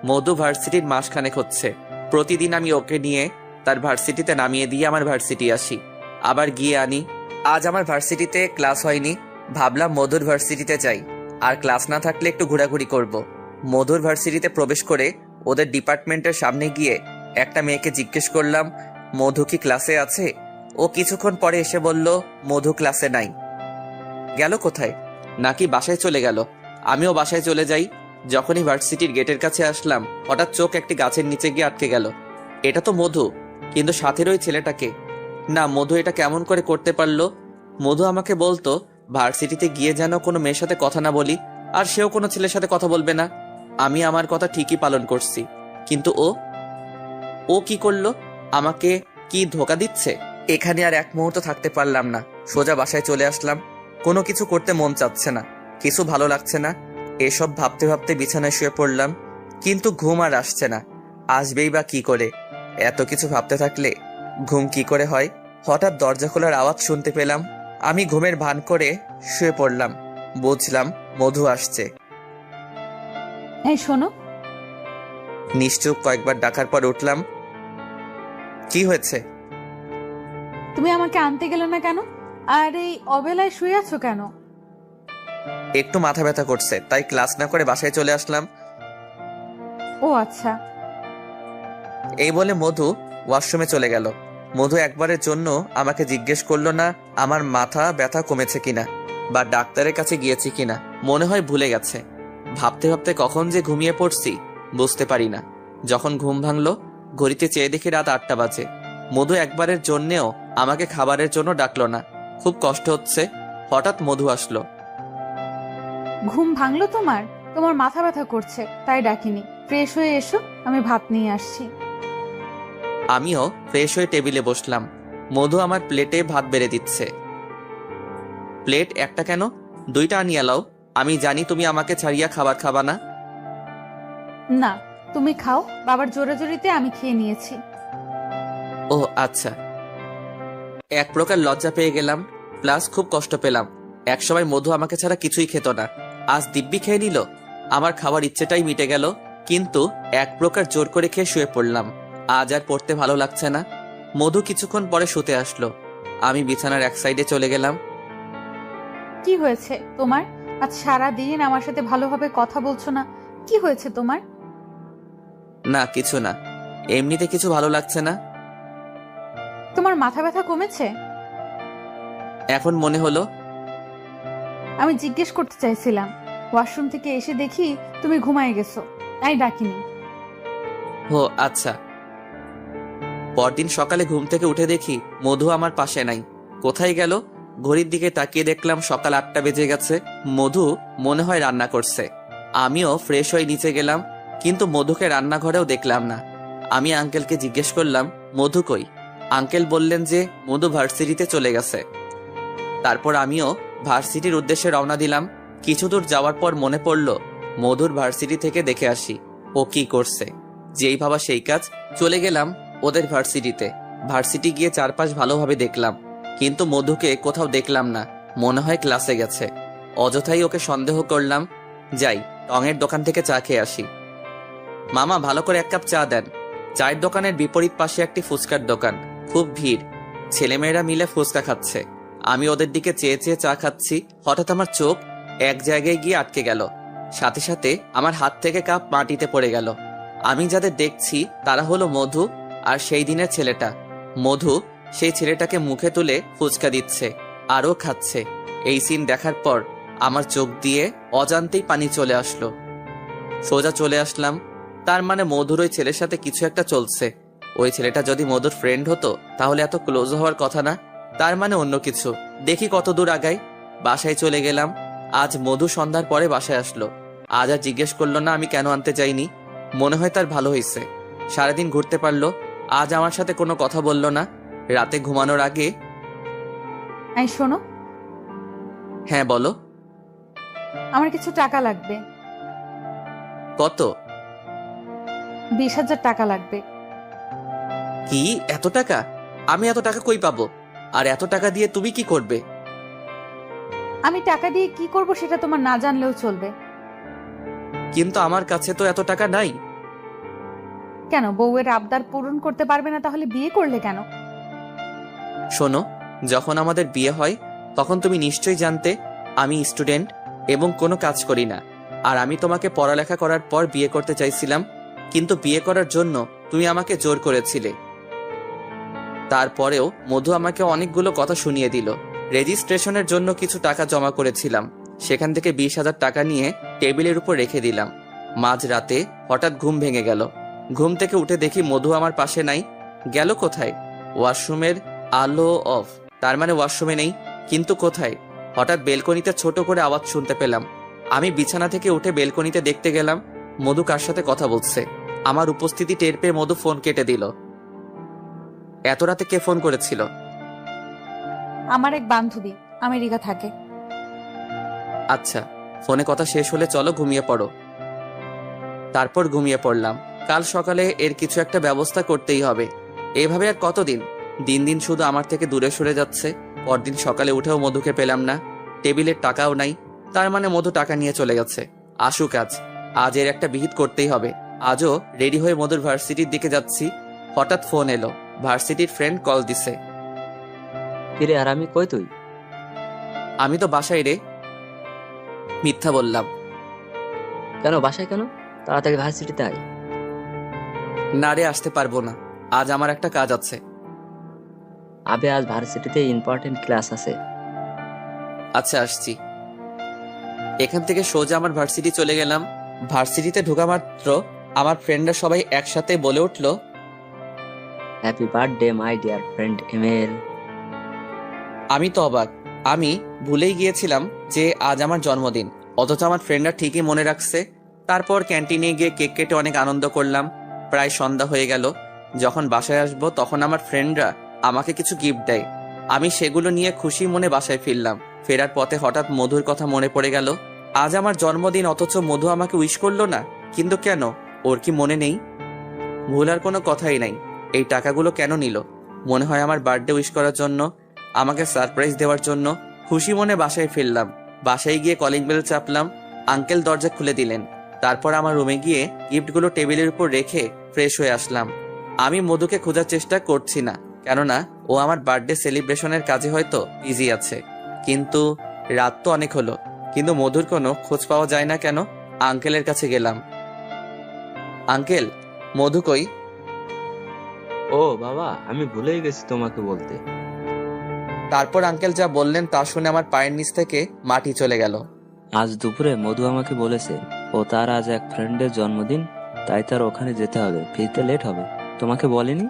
মধু ভার্সিটির মাসখানেক হচ্ছে। প্রতিদিন আমি ওকে নিয়ে তার ভার্সিটিতে নামিয়ে দিয়ে আমার ভার্সিটি আসি, আবার গিয়ে আনি। আজ আমার ভার্সিটিতে ক্লাস হয়নি, ভাবলাম মধুর ভার্সিটিতে যাই। আর ক্লাস না থাকলে একটু ঘোরাঘুরি করব। মধুর ভার্সিটিতে প্রবেশ করে ওদের ডিপার্টমেন্টের সামনে গিয়ে একটা মেয়েকে জিজ্ঞেস করলাম, মধু কি ক্লাসে আছে? ও কিছুক্ষণ পরে এসে বলল, মধু ক্লাসে নাই। গেল কোথায়? নাকি বাসায় চলে গেল। আমিও বাসায় চলে যাই। যখনই ভার্সিটির গেটের কাছে আসলাম, হঠাৎ চোখ একটি গাছের নিচে গিয়ে আটকে গেল। এটা তো মধু, কিন্তু সাথের ওই ছেলেটাকে। না, মধু এটা কেমন করে করতে পারলো? মধু আমাকে বলতো ভার্সিটিতে গিয়ে যেন কোনো মেয়ের সাথে কথা না বলি, আর সেও কোনো ছেলের সাথে কথা বলবে না। আমি আমার কথা ঠিকই পালন করছি, কিন্তু ও কি করলো? আমাকে কি ধোকা দিচ্ছে? এখানে আর এক মুহূর্ত থাকতে পারলাম না, সোজা বাসায় চলে আসলাম। কোনো কিছু করতে মন চাচ্ছে না, কিছু ভালো লাগছে না। এসব ভাবতে ভাবতে বিছানায় শুয়ে পড়লাম, কিন্তু ঘুম আর আসছে না। আসবেই বা কি করে? এত কিছু ভাবতে থাকলে ঘুম কি করে হয়? হঠাৎ দরজা খোলার আওয়াজ শুনতে পেলাম। আমি ঘুমের ভান করে শুয়ে পড়লাম। বুঝলাম মধু আসছে। এই শোনো। নিশ্চুপ কয়েকবার ডাকার পর উঠলাম। কি হয়েছে? তুমি আমাকে আনতে গেলে না কেন? আর এই অবেলায় শুয়ে আছো কেন? একটু মাথা ব্যথা করছে, তাই ক্লাস না করে বাসায় চলে আসলাম। ও আচ্ছা। এই বলে মধু ওয়াশরুমে চলে গেল। মধু একবারের জন্য আমাকে জিজ্ঞেস করলো না আমার মাথা ব্যথা কমেছে কিনা বা ডাক্তারের কাছে গিয়েছি কিনা। মনে হয় ভুলে গেছে। ভাবতে ভাবতে কখন যে ঘুমিয়ে পড়ছি বুঝতে পারি না। যখন ঘুম ভাঙলো, ঘড়িতে চেয়ে দেখি রাত 8টা বাজে। মধু একবারের জন্যেও আমাকে খাবারের জন্য ডাকলো না। খুব কষ্ট হচ্ছে। হঠাৎ মধু আসলো। ঘুম ভাঙলো তোমার? তোমার মাথা ব্যথা করছে তাই ডাকিনি। ফ্রেশ হয়ে এসো, আমি ভাত নিয়ে আসছি। আমিও ফ্রেশ হয়ে টেবিলে বসলাম। মধু আমার প্লেটে ভাত বেড়ে দিচ্ছে। প্লেট একটা কেন, 2টা আনিয়ে লাও। আমি জানি তুমি আমাকে ছাড়িয়া খাবার খাবা না। না, তুমি খাও। বাবার জোরাজোরিতে আমি খেয়ে নিয়েছি। ও আচ্ছা। এক প্রকার লজ্জা পেয়ে গেলাম, প্লাস খুব কষ্ট পেলাম। একসময় মধু আমাকে ছাড়া কিছুই খেত না, আজ দিব্যি খেয়ে নিল। আমার খাবার ইচ্ছেটাই মিটে গেল, কিন্তু এক প্রকার জোর করে খেয়ে শুয়ে পড়লাম। আজ আর পড়তে ভালো লাগছে না। মধু কিছুক্ষণ পরে শুতে আসলো। আমি বিছানার এক সাইডে চলে গেলাম। কি হয়েছে তোমার? আজ সারা দিন আমার সাথে ভালোভাবে কথা বলছো না, কি হয়েছে তোমার? না, কিছু না, এমনিতে কিছু ভালো লাগছে না। তোমার মাথা ব্যথা কমেছে? এখন মনে হলো। আমি জিজ্ঞেস করতে চাইছিলাম। ওয়াশরুম থেকে এসে দেখি তুমি ঘুমায় গেছো, তাই ডাকিনি। ও আচ্ছা। পরদিন সকালে ঘুম থেকে উঠে দেখি মধু আমার পাশে নাই। কোথায় গেল? ঘড়ির দিকে তাকিয়ে দেখলাম সকাল 8টা বেজে গেছে। মধু মনে হয় রান্না করছে। আমিও ফ্রেশ হয়ে নিচে গেলাম, কিন্তু মধুকে রান্নাঘরেও দেখলাম না। আমি আঙ্কেলকে জিজ্ঞেস করলাম, মধু কই? আঙ্কেল বললেন যে মধু ভার্সিটিতে চলে গেছে। তারপর আমিও ভার্সিটির উদ্দেশ্যে রওনা দিলাম। কিছু দূর যাওয়ার পর মনে পড়ল মধুর ভার্সিটি থেকে দেখে আসি ও কি করছে। যেই ভাবা সেই কাজ, চলে গেলাম ওদের ভার্সিটিতে। ভার্সিটি গিয়ে চারপাশ ভালোভাবে দেখলাম, কিন্তু মধুকে কোথাও দেখলাম না। মনে হয় ক্লাসে গেছে। অযথাই ওকে সন্দেহ করলাম। যাই, টঙের দোকান থেকে চা খেয়ে আসি। মামা, ভালো করে 1 কাপ চা দেন। চায়ের দোকানের বিপরীত পাশে একটি ফুচকার দোকান। খুব ভিড়, ছেলেমেয়েরা মিলে ফুচকা খাচ্ছে। আমি ওদের দিকে চেয়ে চেয়ে চা খাচ্ছি। হঠাৎ আমার চোখ এক জায়গায় গিয়ে আটকে গেল। সাথে সাথে আমার হাত থেকে কাপ মাটিতে পড়ে গেল। আমি যাদের দেখছি তারা হলো মধু আর সেই দিনের ছেলেটা। মধু সেই ছেলেটাকে মুখে তুলে ফুচকা দিচ্ছে, আরও খাচ্ছে। এই সিন দেখার পর আমার চোখ দিয়ে অজান্তেই পানি চলে আসলো। সোজা চলে আসলাম। তার মানে মধুর ওই ছেলের সাথে কিছু একটা চলছে। ওই ছেলেটা যদি মধুর ফ্রেন্ড হতো তাহলে এত ক্লোজ হওয়ার কথা না। তার মানে অন্য কিছু। দেখি কত দূর আগাই। বাসায় চলে গেলাম। আজ মধু সন্ধ্যার পরে বাসায় আসলো। আজ আর জিজ্ঞেস করলো না আমি কেন আনতে যাইনি। মনে হয় তার ভালো হয়েছে, সারাদিন ঘুরতে পারলো। আজ আমার সাথে কোনো কথা বললো না। রাতে ঘুমানোর আগে। এই শোনো। হ্যাঁ বলো। আমার কিছু টাকা লাগবে। কত? 20,000 টাকা লাগবে। কি, এত টাকা? আমি এত টাকা কই পাবো? আর এত টাকা দিয়ে তুমি কি করবে? আমি টাকা দিয়ে কি করব সেটা তোমার না জানলেও চলবে। কিন্তু আমার কাছে তো এত টাকা নাই। কেন, বউয়ের আবদার পূরণ করতে পারবে না তাহলে বিয়ে করলে কেন? শোনো, যখন আমাদের বিয়ে হয় তখন তুমি নিশ্চয়ই জানতে আমি স্টুডেন্ট। এবং কোনো কাজ করি না। আর আমি তোমাকে পড়ালেখা করার পর বিয়ে করতে চাইছিলাম, কিন্তু বিয়ে করার জন্য তুমি আমাকে জোর করেছিলে। তারপরেও মধু আমাকে অনেকগুলো কথা শুনিয়ে দিল। রেজিস্ট্রেশনের জন্য কিছু টাকা জমা করেছিলাম, সেখান থেকে 20,000 টাকা নিয়ে টেবিলের উপর রেখে দিলাম। মাঝরাতে হঠাৎ ঘুম ভেঙে গেল। ঘুম থেকে উঠে দেখি মধু আমার পাশে নাই। গেল কোথায়? ওয়াশরুমের আলো অফ, তার মানে ওয়াশরুমে নেই। কিন্তু কোথায়? হঠাৎ বেলকনিতে ছোট করে আওয়াজ শুনতে পেলাম। আমি বিছানা থেকে উঠে বেলকনিতে দেখতে গেলাম মধু কার সাথে কথা বলছে। আমার উপস্থিতি টের পেয়ে মধু ফোন কেটে দিল। এত রাতে কে ফোন করেছিল? আমার এক বান্ধবী আমেরিকা থাকে। আচ্ছা, ফোনে কথা শেষ হলে চলো ঘুমিয়ে পড়ো। তারপর ঘুমিয়ে পড়লাম। কাল সকালে এর কিছু একটা ব্যবস্থা করতেই হবে। এভাবে আর কতদিন? দিন দিন শুধু আমার থেকে দূরে সরে যাচ্ছে। পরদিন সকালে উঠেও মধুকে পেলাম না, টেবিলের টাকাও নাই। তার মানে মধু টাকা নিয়ে চলে গেছে। আসুক আজ এর একটা বিহিত করতেই হবে। আজও রেডি হয়ে মধুর ভার্সিটির দিকে যাচ্ছি। হঠাৎ ফোন এলো। ভার্সিটির ফ্রেন্ড কল দিছে। কিরে আর আমি কই তুই? আমি তো বাসায় রে। মিথ্যা বললাম। কেন বাসায় কেন? তাড়াতাড়ি ভার্সিটিতে আয়। না রে, আসতে পারবো না, আজ আমার একটা কাজ আছে। আবে আজ ভার্সিটিতে ইম্পর্টেন্ট ক্লাস আছে। আচ্ছা, আসছি। এখান থেকে সোজা আমার ভার্সিটি চলে গেলাম। ভার্সিটিতে ঢোকা মাত্র আমার ফ্রেন্ডরা সবাই একসাথে বলে উঠলো, happy birthday my dear friend ML. আমি তো অবাক। আমি ভুলেই গিয়েছিলাম যে আজ আমার জন্মদিন, অথচ আমার ফ্রেন্ডরা ঠিকই মনে রাখছে। তারপর ক্যান্টিনে গিয়ে কেক কেটে অনেক আনন্দ করলাম। প্রায় সন্ধ্যা হয়ে গেল। যখন বাসায় আসবো তখন আমার ফ্রেন্ডরা আমাকে কিছু গিফট দেয়। আমি সেগুলো নিয়ে খুশি মনে বাসায় ফিরলাম। ফেরার পথে হঠাৎ মধুর কথা মনে পড়ে গেল। আজ আমার জন্মদিন, অথচ মধু আমাকে উইশ করলো না। কিন্তু কেন? ওর কি মনে নেই? ভুল আর কোনো কথাই নাই। এই টাকাগুলো কেন নিল? মনে হয় আমার বার্থডে উইশ করার জন্য, আমাকে সারপ্রাইজ দেওয়ার জন্য। খুশি মনে বাসায় ফিরলাম। বাসায় গিয়ে কলিং বেল চাপলাম। আঙ্কেল দরজা খুলে দিলেন। তারপর আমার রুমে গিয়ে গিফটগুলো টেবিলের উপর রেখে ফ্রেশ হয়ে আসলাম। আমি মধুকে খোঁজার চেষ্টা করছি না, কেননা ও আমার বার্থডে সেলিব্রেশনের কাজে হয়তো বিজি আছে। কিন্তু রাত তো অনেক হলো, কিন্তু মধুর কোনো খোঁজ পাওয়া যায় না কেন? আঙ্কেলের কাছে গেলাম। আঙ্কেল, মধু কই? ও বাবা, আমি ভুলেই গেছি তোমাকে বলতে। তারপর আঙ্কেল যা বললেন তা শুনে আমার পায়ের নিচ থেকে মাটি চলে গেল। আজ দুপুরে মধু আমাকে বলেছে ও তার আজ এক ফ্রেন্ডের জন্মদিন, তাই তার ওখানে যেতে হবে, ফিরতে লেট হবে। তোমাকে বলেনি?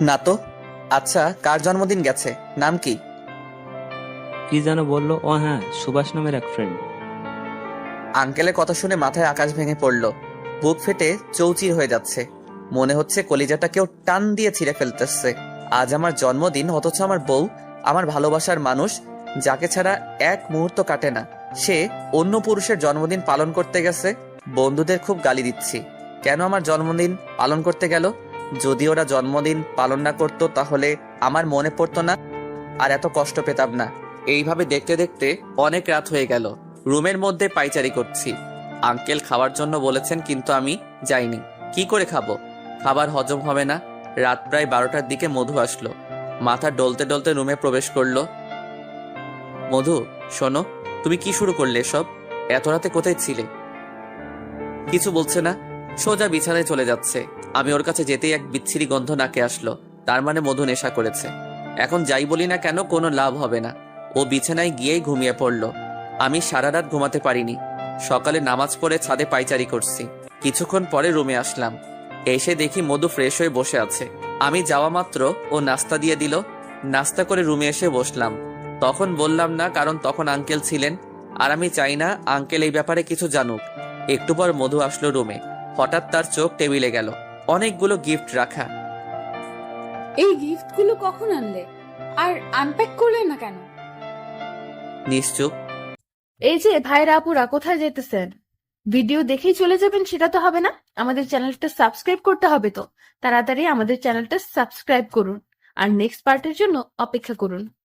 না তো। আচ্ছা, কার জন্মদিন গেছে? নাম কি? কি যেন বললো? ও হ্যাঁ, সুভাষ নামের এক ফ্রেন্ড। আঙ্কেলের কথা শুনে মাথায় আকাশ ভেঙে পড়ল। বুক ফেটে চৌচির হয়ে যাচ্ছে। মনে হচ্ছে কলিজাটা কেউ টান দিয়ে ছিঁড়ে ফেলতেছে। আজ আমার জন্মদিন, অথচ আমার বউ, আমার ভালোবাসার মানুষ, যাকে ছাড়া এক মুহূর্ত কাটে না, সে অন্য পুরুষের জন্মদিন পালন করতে গেছে। বন্ধুদের খুব গালি দিচ্ছি, কেন আমার জন্মদিন পালন করতে গেল। যদি ওরা জন্মদিন পালন না করতো তাহলে আমার মনে পড়তো না, আর এত কষ্ট পেতাম না। এইভাবে দেখতে দেখতে অনেক রাত হয়ে গেল। রুমের মধ্যে পাইচারি করছি। আঙ্কেল খাওয়ার জন্য বলেছেন, কিন্তু আমি যাইনি। কি করে খাবো? খাবার হজম হবে না। রাত প্রায় 12টার দিকে মধু আসলো। মাথা ডলতে ডলতে রুমে প্রবেশ করলো। মধু, শোনো, তুমি কি শুরু করলে সব? এত রাতে কোথায় ছিলে? কিছু বলছে না, সোজা বিছানায় চলে যাচ্ছে। আমি ওর কাছে যেতেই এক বিচ্ছিরি গন্ধ নাকে আসলো। তার মানে মধু নেশা করেছে। এখন যাই বলি না কেন, কোনো লাভ হবে না। ও বিছানায় গিয়েই ঘুমিয়ে পড়লো। আমি সারা রাত ঘুমাতে পারিনি। সকালে নামাজ পড়ে ছাদে পায়চারি করছি। কিছুক্ষণ পরে রুমে আসলাম। এসে দেখি মধু ফ্রেশ হয়ে বসে আছে। আমি যাওয়া মাত্র ও নাস্তা দিয়ে দিল। নাস্তা করে রুমে এসে বসলাম। তখন বললাম না, কারণ তখন আঙ্কেল ছিলেন, আর আমি চাই না আঙ্কেল এই ব্যাপারে কিছু জানুক। একটু পর মধু আসলো রুমে। হঠাৎ তার চোখ টেবিলে গেল। অনেকগুলো গিফট রাখা। এই গিফটগুলো কখন আনলে? আর আনপ্যাক করলে না কেন? নিশ্চুপ। এই যে ভাইরা আপুরা, কোথায় যেতেছেন? ভিডিও দেখেই চলে যাবেন সেটা তো হবে না, আমাদের চ্যানেলটা সাবস্ক্রাইব করতে হবে। তো তাড়াতাড়ি আমাদের চ্যানেলটা সাবস্ক্রাইব করুন আর নেক্সট পার্টের জন্য অপেক্ষা করুন।